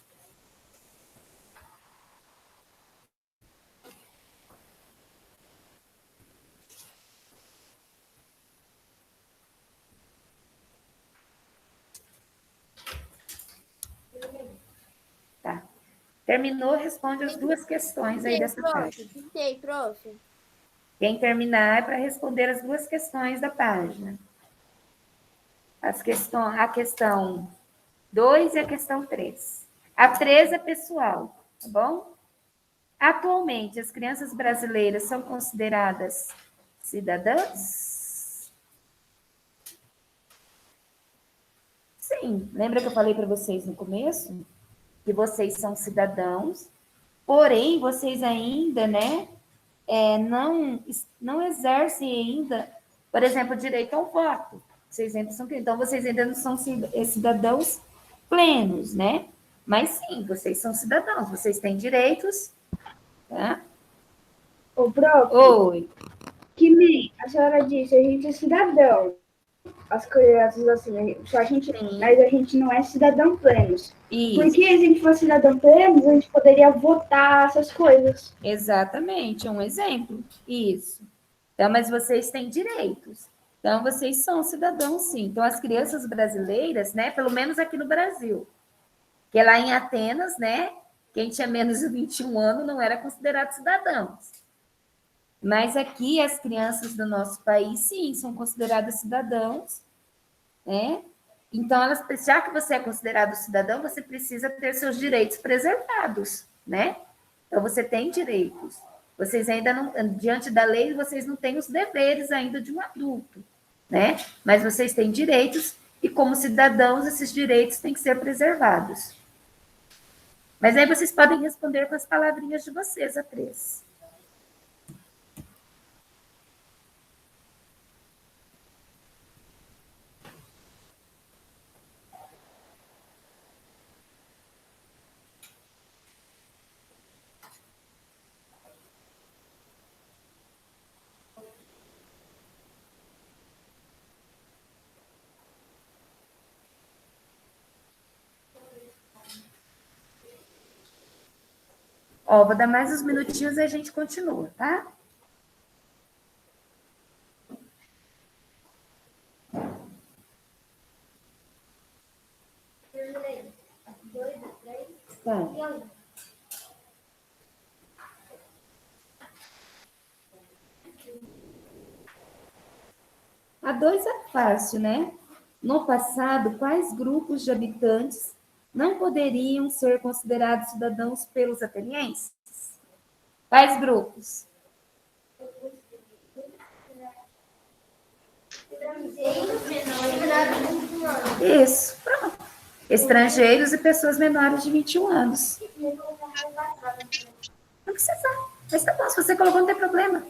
Speaker 1: Tá. Terminou, responde as 2 questões aí dessa página.
Speaker 6: Pintei, prof.
Speaker 1: Quem terminar é para responder as 2 questões da página. A questão 2 e a questão 3. A 3 é pessoal, tá bom? Atualmente, as crianças brasileiras são consideradas cidadãs? Sim, lembra que eu falei para vocês no começo? Que vocês são cidadãos, porém, vocês ainda, né, não exercem ainda, por exemplo, o direito ao voto. Vocês ainda são, então, vocês ainda não são cidadãos plenos, né? Mas sim, vocês são cidadãos, vocês têm direitos, tá?
Speaker 7: Ô, prof,
Speaker 1: Oi.
Speaker 7: que nem a senhora disse, a gente é cidadão. As crianças assim, mas a gente não é cidadão pleno.
Speaker 1: Isso.
Speaker 7: Porque se a gente fosse cidadão pleno, a gente poderia votar essas coisas.
Speaker 1: Exatamente, é um exemplo. Isso. Então, mas vocês têm direitos. Então, vocês são cidadãos, sim. Então, as crianças brasileiras, né, pelo menos aqui no Brasil, que lá em Atenas, né, quem tinha menos de 21 anos não era considerado cidadãos. Mas aqui, as crianças do nosso país, sim, são consideradas cidadãos, né? Então, já que você é considerado cidadão, você precisa ter seus direitos preservados, né? Então, você tem direitos. Vocês ainda não, diante da lei, vocês não têm os deveres ainda de um adulto, né? Mas vocês têm direitos e, como cidadãos, esses direitos têm que ser preservados. Mas aí vocês podem responder com as palavrinhas de vocês, a 3. Ó, vou dar mais uns minutinhos e a gente continua, tá? Tá. A 2 é fácil, né? No passado, quais grupos de habitantes não poderiam ser considerados cidadãos pelos atenienses? Quais grupos? Isso, pronto. Estrangeiros e pessoas menores de 21 anos. Não precisa, mas tá bom, se você colocou, não tem problema.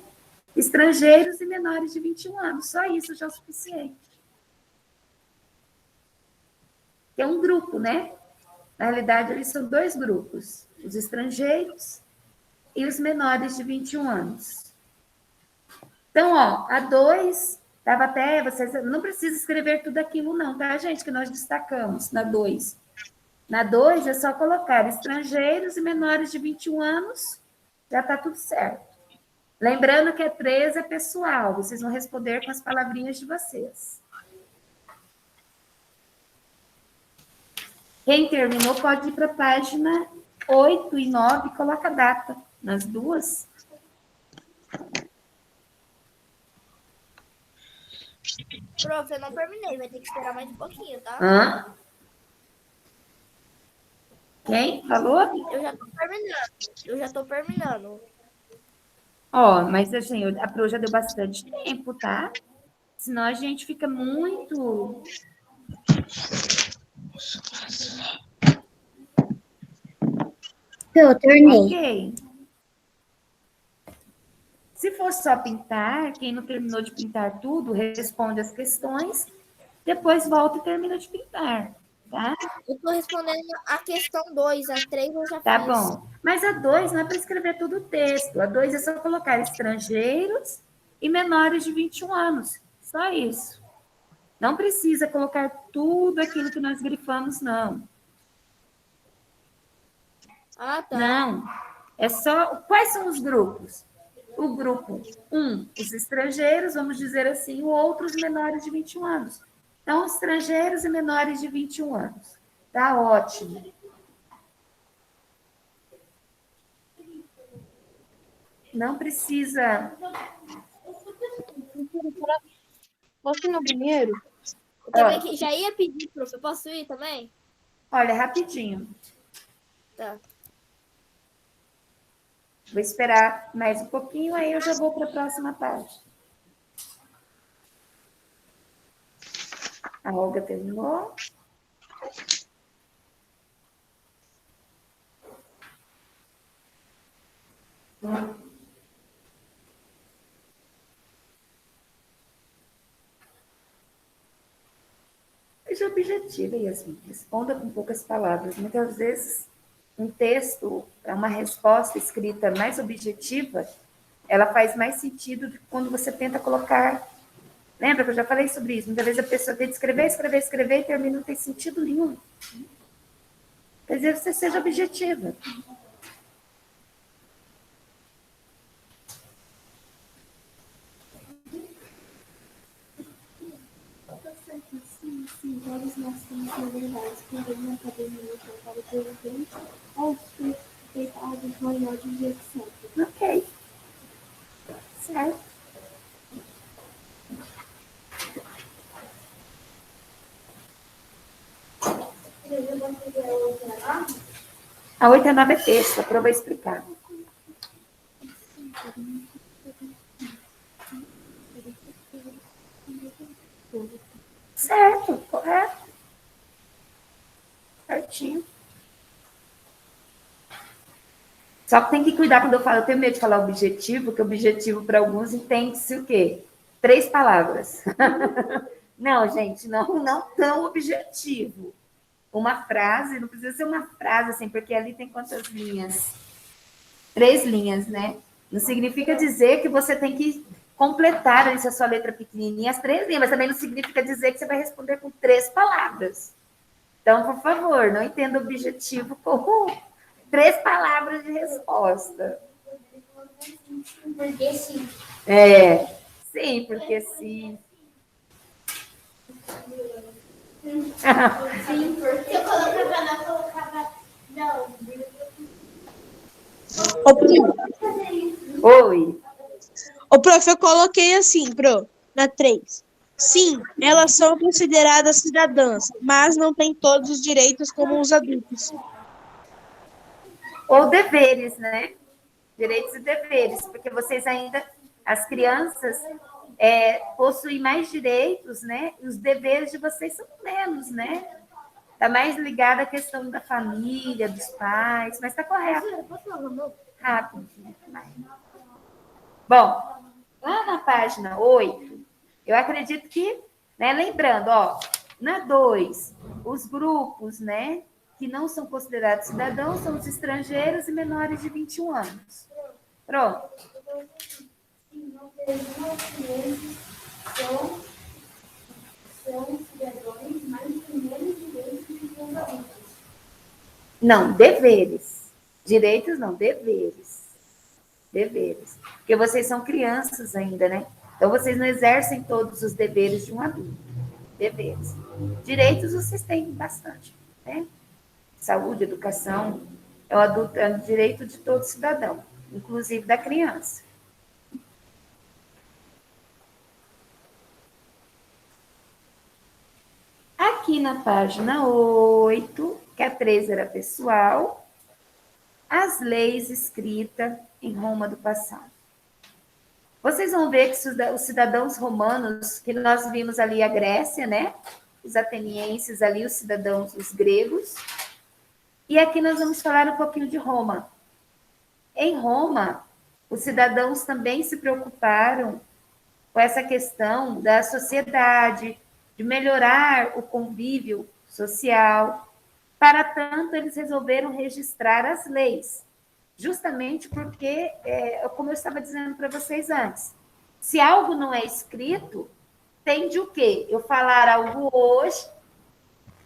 Speaker 1: Estrangeiros e menores de 21 anos, só isso já é o suficiente. Que é um grupo, né? Na realidade, eles são 2 grupos, os estrangeiros e os menores de 21 anos. Então, ó, a 2, estava até, vocês não precisa escrever tudo aquilo não, tá, gente, que nós destacamos na 2. Na 2 é só colocar estrangeiros e menores de 21 anos, já está tudo certo. Lembrando que a 3 é pessoal, vocês vão responder com as palavrinhas de vocês. Quem terminou pode ir para a página 8 e 9 e coloca a data nas duas.
Speaker 6: Prof, eu não terminei, vai ter que esperar mais um pouquinho, tá?
Speaker 1: Hã? Quem falou?
Speaker 6: Eu já tô terminando.
Speaker 1: Ó, mas assim, a Pro já deu bastante tempo, tá? Senão a gente fica muito...
Speaker 3: Eu terminei.
Speaker 1: Ok. Se for só pintar, quem não terminou de pintar tudo, responde as questões, depois volta e termina de pintar, tá?
Speaker 6: Eu tô respondendo a questão 2, a 3 eu já
Speaker 1: Tá
Speaker 6: fiz.
Speaker 1: bom. Mas a 2 não é para escrever todo o texto. A 2 é só colocar estrangeiros e menores de 21 anos. Só isso. Não precisa colocar tudo aquilo que nós grifamos, não.
Speaker 6: Ah, tá.
Speaker 1: Não. É só... Quais são os grupos? O grupo 1, os estrangeiros, vamos dizer assim, o outro, os menores de 21 anos. Então, estrangeiros e menores de 21 anos. Tá ótimo. Não precisa...
Speaker 2: Posso ir no banheiro?
Speaker 6: Eu também já ia pedir, prof. Eu posso ir também?
Speaker 1: Olha, rapidinho.
Speaker 6: Tá.
Speaker 1: Vou esperar mais um pouquinho, aí eu já vou para a próxima página. A Olga terminou. Seja objetiva, Yasmin. Responda com poucas palavras. Muitas vezes, um texto, uma resposta escrita mais objetiva, ela faz mais sentido do que quando você tenta colocar... Lembra que eu já falei sobre isso? Muitas vezes a pessoa tenta escrever e termina, não tem sentido nenhum. Quer dizer, você seja objetiva.
Speaker 4: todos nós temos liberdades, porém não podemos lutar para o presidente ou respeitar os maiores e etc.
Speaker 1: Ok. Certo. A 8 e a 9 é texto, a prova vai explicar. Certo, correto. Certinho. Só que tem que cuidar quando eu falo, eu tenho medo de falar objetivo, porque objetivo para alguns entende-se o quê? 3 palavras. Não, gente, não tão objetivo. Uma frase, não precisa ser uma frase assim, porque ali tem quantas linhas? 3 linhas, né? Não significa dizer que você tem que completar ali, se a sua letra pequenininha, as 3 linhas, mas também não significa dizer que você vai responder com 3 palavras. Então, por favor, não entenda objetivo como 3 palavras de resposta.
Speaker 4: Porque sim.
Speaker 1: Sim, porque sim.
Speaker 4: Sim, porque eu colocava não.
Speaker 1: Oi.
Speaker 5: Ô, prof, eu coloquei assim, na 3. Sim, elas são consideradas cidadãs, mas não têm todos os direitos como os adultos.
Speaker 1: Ou deveres, né? Direitos e deveres, porque vocês ainda, as crianças, possuem mais direitos, né? E os deveres de vocês são menos, né? Está mais ligada à questão da família, dos pais, mas está correto. Rápido. Bom, lá na página 8, eu acredito que, né, lembrando, ó, na 2, os grupos, né, que não são considerados cidadãos são os estrangeiros e menores de 21 anos. Pronto.
Speaker 4: São cidadãos, mas têm menos direitos que os adultos.
Speaker 1: Não, deveres. Direitos não, deveres. Deveres. Porque vocês são crianças ainda, né? Então, vocês não exercem todos os deveres de um adulto. Deveres. Direitos vocês têm bastante, né? Saúde, educação, é o direito de todo cidadão, inclusive da criança. Aqui na página 8, que a 3 era pessoal, as leis escritas em Roma do passado. Vocês vão ver que os cidadãos romanos, que nós vimos ali a Grécia, né? Os atenienses ali, os cidadãos, os gregos. E aqui nós vamos falar um pouquinho de Roma. Em Roma, os cidadãos também se preocuparam com essa questão da sociedade, de melhorar o convívio social. Para tanto, eles resolveram registrar as leis, justamente porque, como eu estava dizendo para vocês antes, se algo não é escrito, tende o quê? Eu falar algo hoje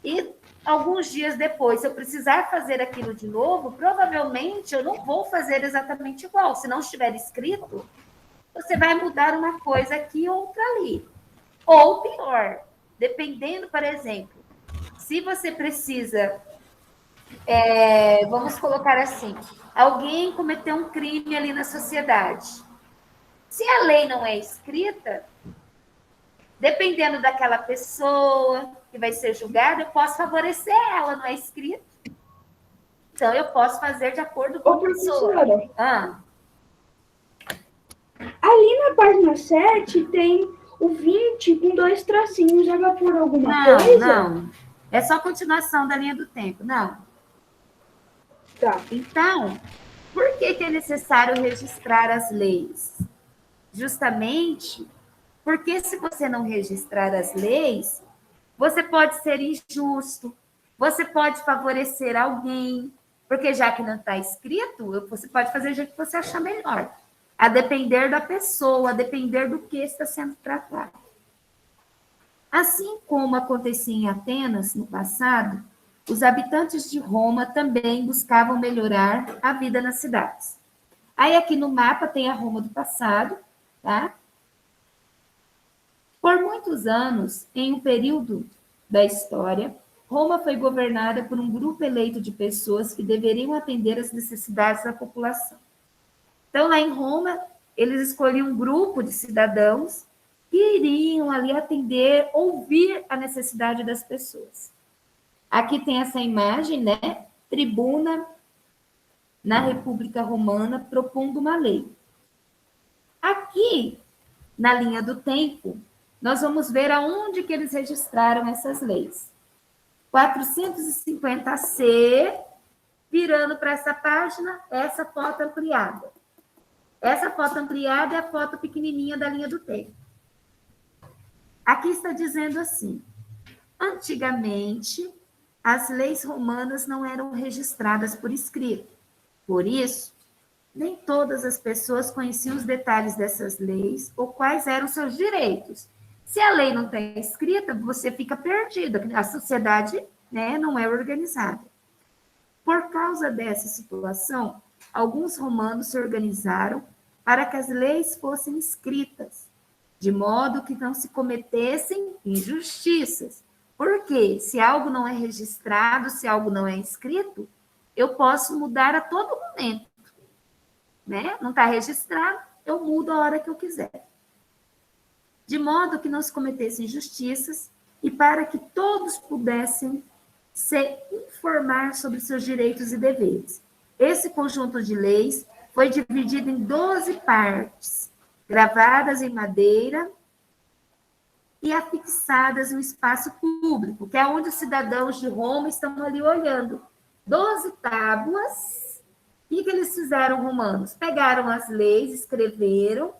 Speaker 1: e alguns dias depois, se eu precisar fazer aquilo de novo, provavelmente eu não vou fazer exatamente igual. Se não estiver escrito, você vai mudar uma coisa aqui, outra ali. Ou pior, dependendo, por exemplo, se você precisa, vamos colocar assim, alguém cometeu um crime ali na sociedade. Se a lei não é escrita, dependendo daquela pessoa que vai ser julgada, eu posso favorecer ela, não é escrito. Então, eu posso fazer de acordo com a pessoa.
Speaker 7: Professora, ali na página 7 tem o 20 com 2 tracinhos. Já vai por alguma coisa?
Speaker 1: Não. É só continuação da linha do tempo, não.
Speaker 7: Tá.
Speaker 1: Então, por que é necessário registrar as leis? Justamente porque se você não registrar as leis, você pode ser injusto, você pode favorecer alguém, porque já que não está escrito, você pode fazer do jeito que você achar melhor, a depender da pessoa, a depender do que está sendo tratado. Assim como acontecia em Atenas no passado, os habitantes de Roma também buscavam melhorar a vida nas cidades. Aí aqui no mapa tem a Roma do passado, tá? Por muitos anos, em um período da história, Roma foi governada por um grupo eleito de pessoas que deveriam atender às necessidades da população. Então, lá em Roma, eles escolhiam um grupo de cidadãos que iriam ali atender, ouvir a necessidade das pessoas. Aqui tem essa imagem, né? Tribuna na República Romana propondo uma lei. Aqui, na linha do tempo, nós vamos ver aonde que eles registraram essas leis. 450C, virando para essa página, essa foto ampliada. Essa foto ampliada é a foto pequenininha da linha do tempo. Aqui está dizendo assim: antigamente, as leis romanas não eram registradas por escrito. Por isso, nem todas as pessoas conheciam os detalhes dessas leis ou quais eram seus direitos. Se a lei não está escrita, você fica perdido. A sociedade, né, não é organizada. Por causa dessa situação, alguns romanos se organizaram para que as leis fossem escritas, de modo que não se cometessem injustiças. Porque se algo não é registrado, se algo não é escrito, eu posso mudar a todo momento. Né? Não está registrado, eu mudo a hora que eu quiser. De modo que não se cometessem injustiças e para que todos pudessem se informar sobre seus direitos e deveres. Esse conjunto de leis foi dividido em 12 partes, gravadas em madeira e afixadas no espaço público, que é onde os cidadãos de Roma estão ali olhando. 12 tábuas. O que eles fizeram, romanos? Pegaram as leis, escreveram,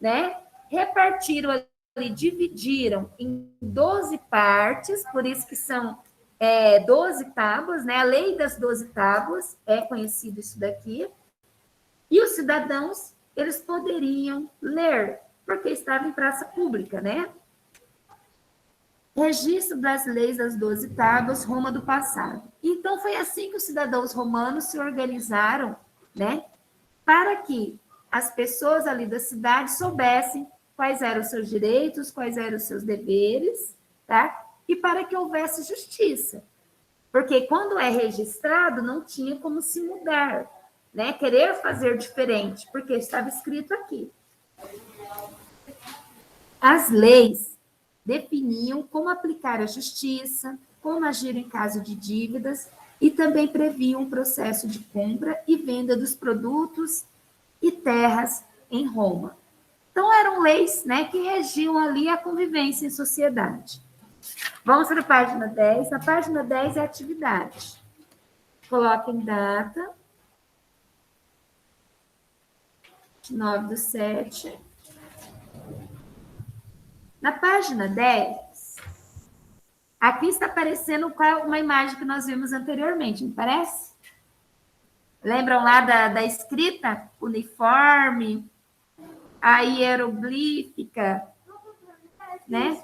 Speaker 1: né? Repartiram ali, dividiram em 12 partes, por isso que são 12 tábuas, né? A lei das 12 tábuas, é conhecido isso daqui. E os cidadãos, eles poderiam ler, porque estavam em praça pública, né? Registro das leis das 12 tábuas, Roma do passado. Então, foi assim que os cidadãos romanos se organizaram, né? Para que as pessoas ali da cidade soubessem quais eram os seus direitos, quais eram os seus deveres, tá? E para que houvesse justiça. Porque quando é registrado, não tinha como se mudar, né? Querer fazer diferente, porque estava escrito aqui. As leis definiam como aplicar a justiça, como agir em caso de dívidas e também previam um processo de compra e venda dos produtos e terras em Roma. Então, eram leis, né, que regiam ali a convivência em sociedade. Vamos para a página 10. Na página 10 é atividade. Coloquem data. 9/7. Na página 10, aqui está aparecendo uma imagem que nós vimos anteriormente, não parece? Lembram lá da escrita? Uniforme, a hieroglífica, né?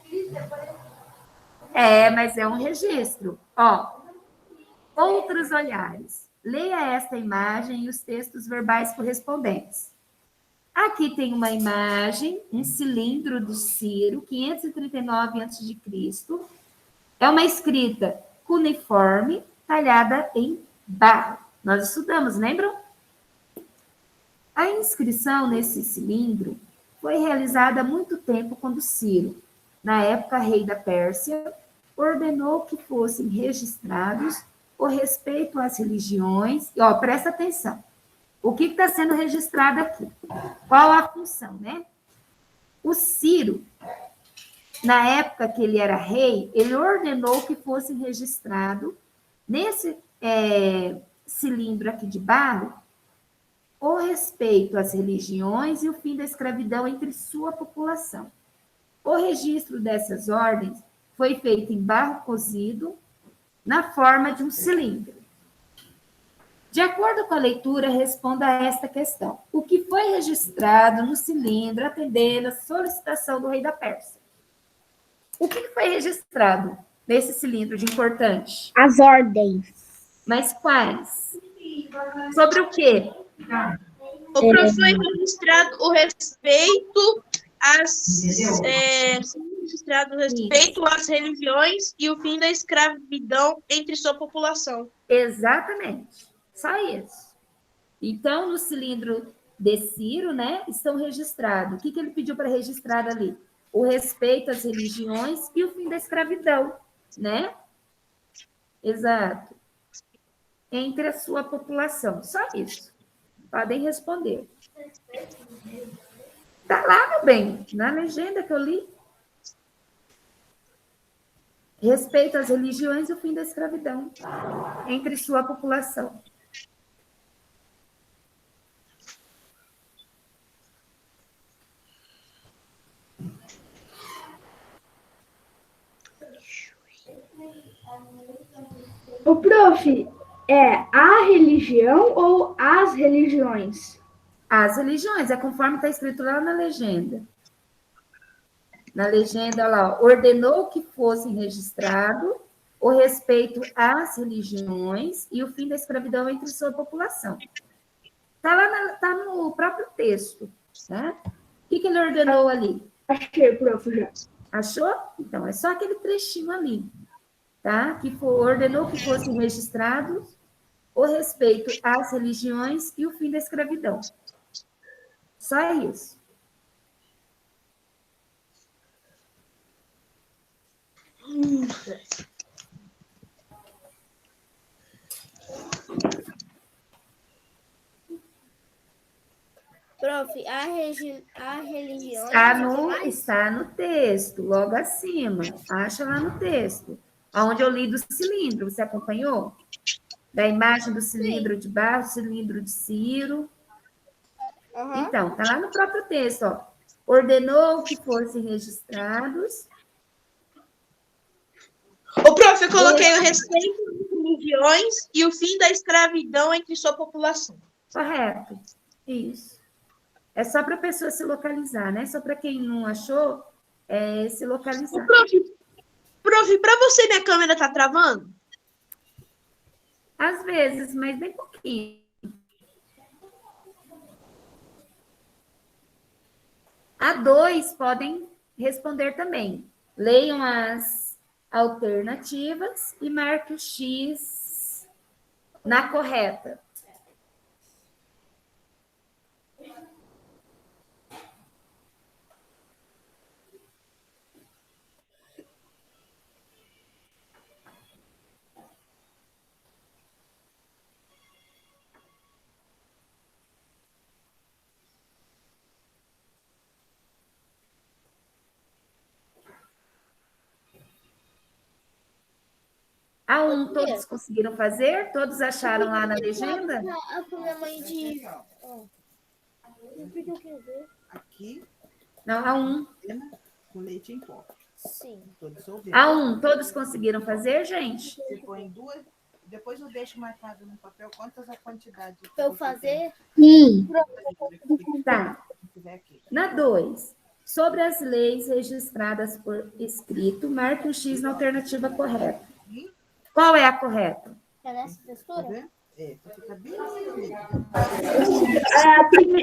Speaker 1: Mas é um registro. Ó, outros olhares. Leia esta imagem e os textos verbais correspondentes. Aqui tem uma imagem, um cilindro de Ciro, 539 a.C. É uma escrita cuneiforme, talhada em barro. Nós estudamos, lembram? A inscrição nesse cilindro foi realizada há muito tempo quando Ciro, na época rei da Pérsia, ordenou que fossem registrados o respeito às religiões. E, ó, presta atenção. O que está sendo registrado aqui? Qual a função, né? O Ciro, na época que ele era rei, ele ordenou que fosse registrado nesse cilindro aqui de barro o respeito às religiões e o fim da escravidão entre sua população. O registro dessas ordens foi feito em barro cozido na forma de um cilindro. De acordo com a leitura, responda a esta questão. O que foi registrado no cilindro atendendo a solicitação do rei da Pérsia? O que foi registrado nesse cilindro de importante?
Speaker 3: As ordens.
Speaker 1: Mas quais? Sobre o quê?
Speaker 5: O que foi registrado o respeito às registrado respeito às religiões e o fim da escravidão entre sua população.
Speaker 1: Exatamente. Só isso. Então, no cilindro de Ciro, né, estão registrados. O que ele pediu para registrar ali? O respeito às religiões e o fim da escravidão, né? Exato. Entre a sua população. Só isso. Podem responder. Está lá, meu bem, na legenda que eu li. Respeito às religiões e o fim da escravidão entre sua população.
Speaker 7: O prof, é a religião ou as religiões?
Speaker 1: As religiões, é conforme está escrito lá na legenda. Na legenda, lá, ordenou que fossem registrados o respeito às religiões e o fim da escravidão entre sua população. Está lá tá no próprio texto. Né? O que ele ordenou ali?
Speaker 7: Achei, prof, já.
Speaker 1: Achou? Então, é só aquele trechinho ali. Tá? Ordenou que fossem registrados o respeito às religiões e o fim da escravidão. Só isso.
Speaker 6: Prof, a religião...
Speaker 1: Está no texto, logo acima. Acha lá no texto. Onde eu li do cilindro, você acompanhou? Da imagem do cilindro de barro, cilindro de Ciro.
Speaker 6: Uhum.
Speaker 1: Então, está lá no próprio texto, ó. Ordenou que fossem registrados.
Speaker 5: Ô, prof, eu coloquei o respeito às religiões e o fim da escravidão entre sua população.
Speaker 1: Correto. Isso. É só para a pessoa se localizar, né? Só para quem não achou, se localizar.
Speaker 5: Prof, para você minha câmera tá travando?
Speaker 1: Às vezes, mas bem pouquinho. A 2 podem responder também. Leiam as alternativas e marque o X na correta. A 1, todos conseguiram fazer? Todos acharam lá na legenda?
Speaker 6: A minha mãe de...
Speaker 8: Aqui,
Speaker 1: Não, a 1.
Speaker 8: com leite em pó.
Speaker 6: Sim.
Speaker 8: Tô dissolvendo.
Speaker 1: A 1, todos conseguiram fazer, gente?
Speaker 8: Você põe 2, depois eu deixo marcado no papel quantas a quantidade.
Speaker 6: Pra eu fazer?
Speaker 3: Sim.
Speaker 1: Tá.
Speaker 8: Se tiver aqui.
Speaker 1: Na 2, sobre as leis registradas por escrito, marque um X na alternativa correta. Qual é a correta?
Speaker 6: É nessa
Speaker 8: Tá
Speaker 6: textura?
Speaker 8: vendo? Pra ficar bem ali.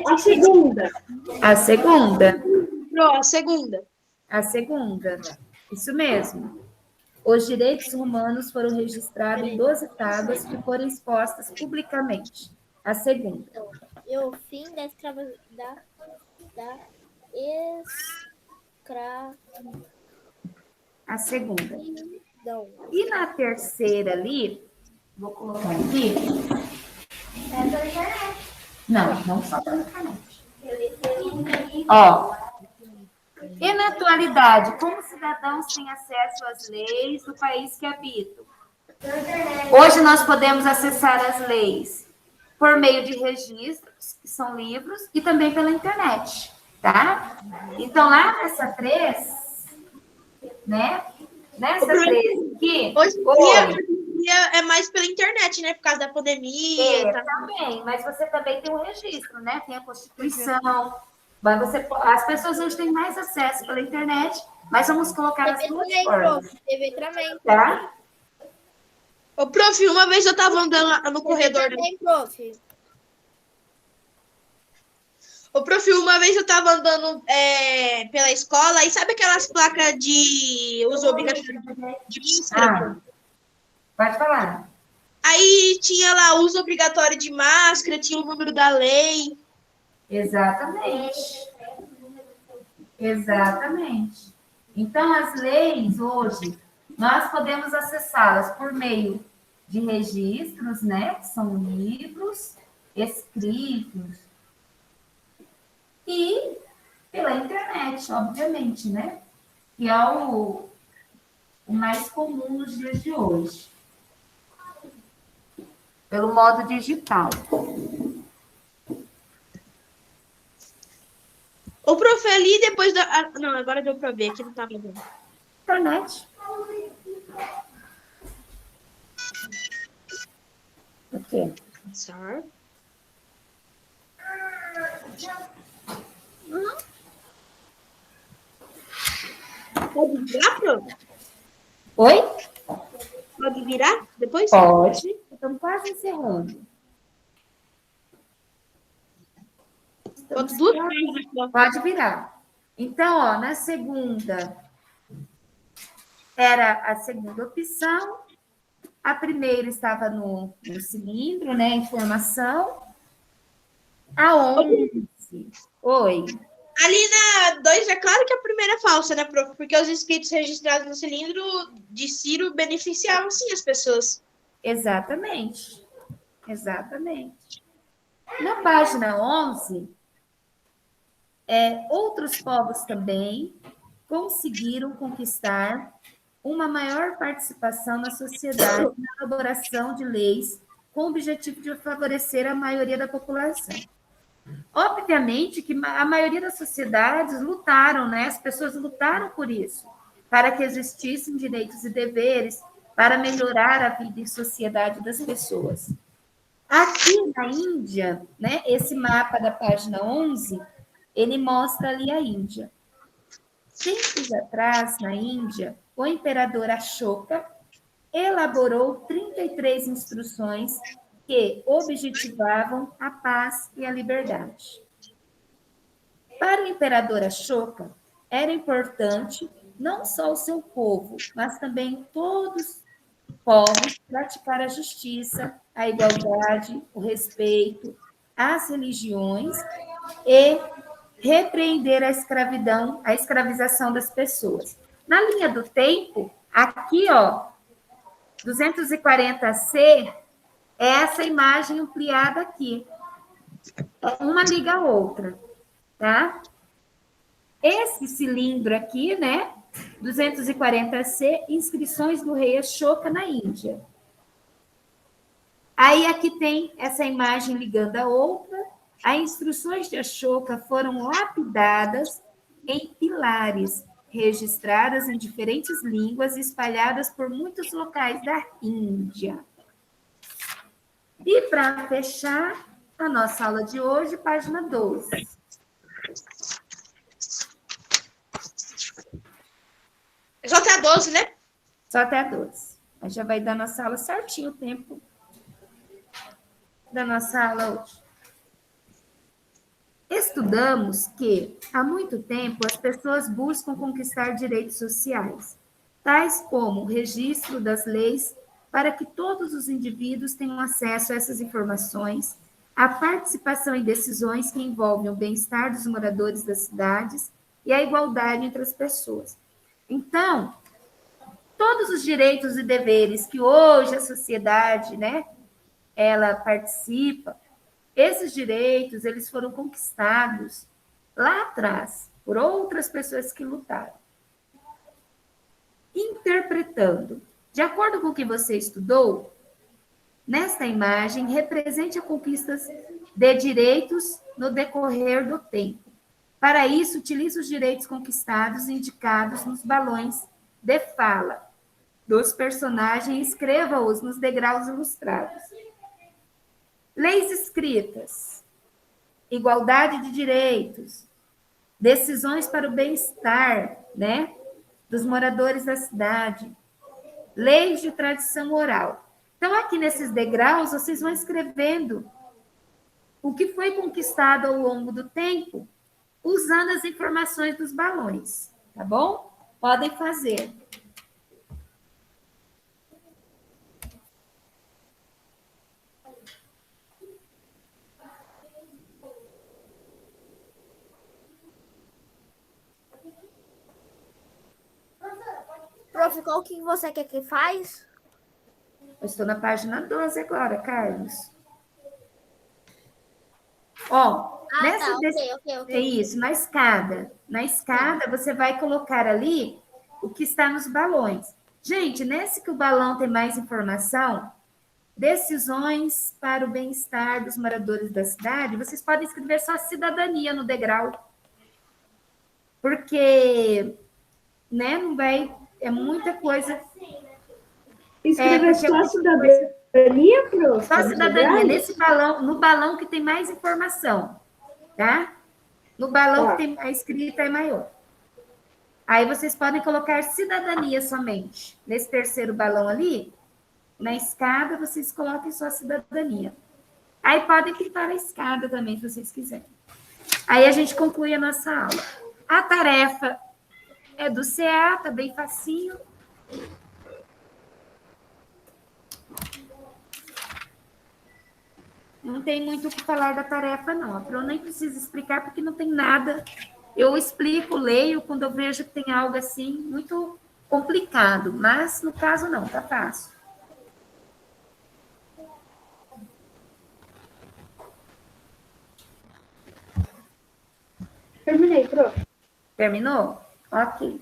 Speaker 7: A segunda.
Speaker 1: A segunda.
Speaker 5: Não, a segunda.
Speaker 1: A segunda. Isso mesmo. Os direitos humanos foram registrados em 12 tábuas que foram expostas publicamente. A segunda.
Speaker 6: E o fim da escravidão...
Speaker 1: A segunda. E na terceira ali, vou colocar aqui.
Speaker 4: É pela internet.
Speaker 1: Não só pela internet. Ó. E na atualidade, como cidadãos têm acesso às leis do país que habitam? Hoje nós podemos acessar as leis por meio de registros, que são livros, e também pela internet, tá? Então, lá nessa 3, né? Nessa 3 aqui...
Speaker 5: Hoje em dia é mais pela internet, né? Por causa da pandemia. Tá?
Speaker 1: Também, mas você também tem um registro, né? Tem a Constituição. Mas as pessoas hoje têm mais acesso pela internet, mas vamos colocar as duas formas.
Speaker 6: TV também.
Speaker 1: Tá?
Speaker 5: Ô, prof, uma vez eu tava andando lá no corredor.
Speaker 6: Também, prof.
Speaker 5: Ô, prof, uma vez eu tava andando pela escola e sabe aquelas placas de uso obrigatório de máscara?
Speaker 1: Pode falar.
Speaker 5: Aí tinha lá uso obrigatório de máscara, tinha o número da lei.
Speaker 1: Exatamente. Exatamente. Então, as leis hoje, nós podemos acessá-las por meio de registros, né? Que são livros escritos. E pela internet, obviamente, né? Que é o mais comum nos dias de hoje. Pelo modo digital.
Speaker 5: O prof ali depois da... não, agora deu pra ver, aqui não tava vendo.
Speaker 1: Internet. O quê?
Speaker 5: Sar. Pode virar, prof?
Speaker 1: Oi?
Speaker 5: Pode virar depois?
Speaker 1: Pode. Estamos quase encerrando.
Speaker 5: Faltam 2 páginas aqui.
Speaker 1: Pode virar. Então, ó, na segunda, era a segunda opção. A primeira estava no cilindro, né? Informação. A 11. Oi.
Speaker 5: Ali na 2, é claro que a primeira é falsa, né, prof? Porque os inscritos registrados no cilindro de Ciro beneficiavam, sim, as pessoas.
Speaker 1: Exatamente. Exatamente. Na página 11, outros povos também conseguiram conquistar uma maior participação na sociedade na elaboração de leis com o objetivo de favorecer a maioria da população. Obviamente que a maioria das sociedades lutaram, né? As pessoas lutaram por isso, para que existissem direitos e deveres, para melhorar a vida e sociedade das pessoas. Aqui na Índia, né, esse mapa da página 11, ele mostra ali a Índia. Tempos atrás, na Índia, o imperador Ashoka elaborou 33 instruções que objetivavam a paz e a liberdade. Para o imperador Ashoka, era importante não só o seu povo, mas também todos os povos praticar a justiça, a igualdade, o respeito, as religiões e repreender a escravidão, a escravização das pessoas. Na linha do tempo, aqui, ó, 240C é essa imagem ampliada aqui. Uma liga a outra, tá? Esse cilindro aqui, né? 240C, inscrições do rei Ashoka na Índia. Aí aqui tem essa imagem ligando a outra. As instruções de Ashoka foram lapidadas em pilares, registradas em diferentes línguas e espalhadas por muitos locais da Índia. E para fechar a nossa aula de hoje, página 12.
Speaker 5: Só até a 12, né?
Speaker 1: Só até a 12. Aí já vai dar nossa aula certinho o tempo da nossa aula hoje. Estudamos que, há muito tempo, as pessoas buscam conquistar direitos sociais, tais como o registro das leis, para que todos os indivíduos tenham acesso a essas informações, a participação em decisões que envolvem o bem-estar dos moradores das cidades e a igualdade entre as pessoas. Então, todos os direitos e deveres que hoje a sociedade, né, ela participa, esses direitos, eles foram conquistados lá atrás, por outras pessoas que lutaram. Interpretando, de acordo com o que você estudou, nesta imagem, represente a conquista de direitos no decorrer do tempo. Para isso, utilize os direitos conquistados indicados nos balões de fala dos personagens e escreva-os nos degraus ilustrados. Leis escritas, igualdade de direitos, decisões para o bem-estar, né, dos moradores da cidade, leis de tradição oral. Então, aqui nesses degraus, vocês vão escrevendo o que foi conquistado ao longo do tempo, usando as informações dos balões, tá bom? Podem fazer.
Speaker 6: Prof, qual que você quer que faz?
Speaker 1: Eu estou na página 12 agora, Carlos. Ó, nessa
Speaker 6: Ok.
Speaker 1: é isso, na escada. Na escada, você vai colocar ali o que está nos balões. Gente, nesse que o balão tem mais informação, decisões para o bem-estar dos moradores da cidade, vocês podem escrever só cidadania no degrau. Porque, né, não vai, é muita coisa.
Speaker 7: Escrever
Speaker 1: porque é
Speaker 7: só
Speaker 1: muita
Speaker 7: cidadania, prof?
Speaker 1: Só cidadania, nesse balão, no balão que tem mais informação, tá? No balão que tem a escrita é maior. Aí vocês podem colocar cidadania somente. Nesse terceiro balão ali, na escada, vocês coloquem só cidadania. Aí podem pintar a escada também, se vocês quiserem. Aí a gente conclui a nossa aula. A tarefa é do CA, tá bem facinho. Não tem muito o que falar da tarefa, não. A Pro nem precisa explicar, porque não tem nada. Eu explico, leio, quando eu vejo que tem algo assim, muito complicado. Mas, no caso, não, tá fácil.
Speaker 7: Terminei, prof.
Speaker 1: Terminou? Ok.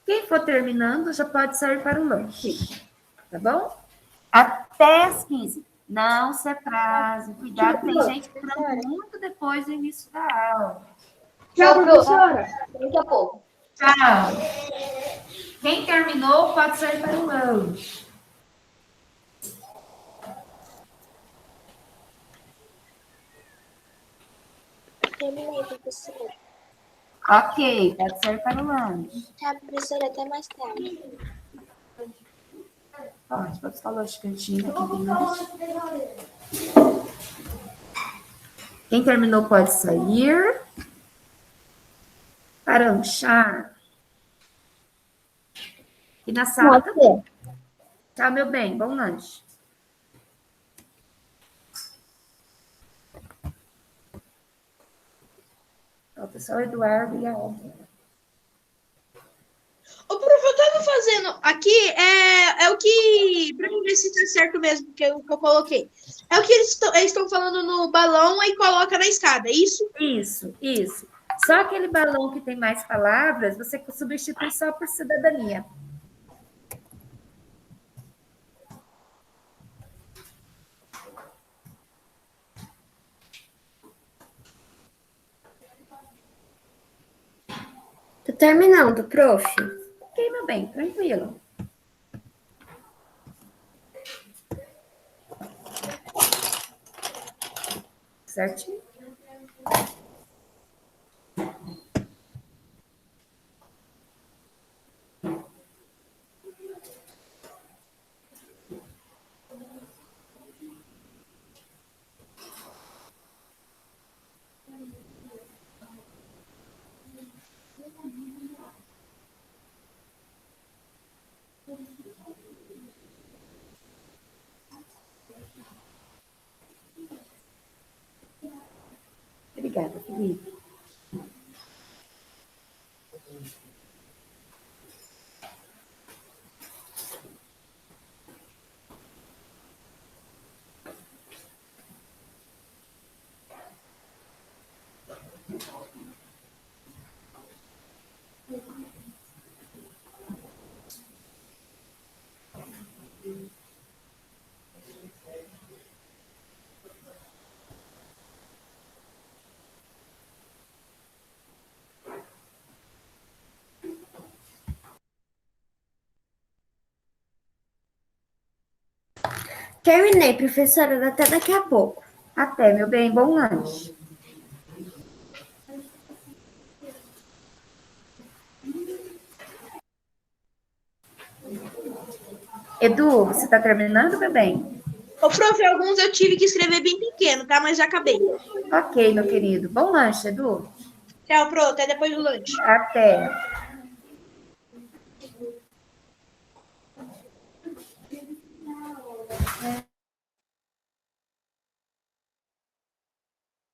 Speaker 1: Quem for terminando já pode sair para o lanche. Tá bom? Até as 15. Não se atrase. Cuidado, tem gente que entrando muito depois do início da aula.
Speaker 7: Tchau, professora.
Speaker 2: Daqui a pouco.
Speaker 1: Tchau. Quem terminou pode sair para o lanche.
Speaker 2: Terminei, professora.
Speaker 1: Ok, pode sair para o lanche.
Speaker 2: Tchau, professora. Até mais tarde.
Speaker 1: Pode ficar lanche cantinho aqui do lanche. Quem terminou pode sair para lanchar. E na sala também. Tchau, meu bem. Bom lanche. Falta só o Eduardo e a Olga.
Speaker 5: O prof, eu tava fazendo aqui, é o que, pra mim ver se tá certo mesmo, que o que eu coloquei. É o que eles estão falando no balão e coloca na escada, é isso?
Speaker 1: Isso. Só aquele balão que tem mais palavras, você substitui só por cidadania.
Speaker 9: Tô terminando, prof.
Speaker 1: Ok, meu bem, tranquilo. Certinho? Obrigada, Felipe.
Speaker 9: Terminei, professora. Até daqui a pouco.
Speaker 1: Até, meu bem, bom lanche. Edu, você está terminando, meu bem?
Speaker 5: Ô, prof, alguns eu tive que escrever bem pequeno, tá? Mas já acabei.
Speaker 1: Ok, meu querido. Bom lanche, Edu.
Speaker 5: Tchau, pro. Até depois do lanche.
Speaker 1: Até.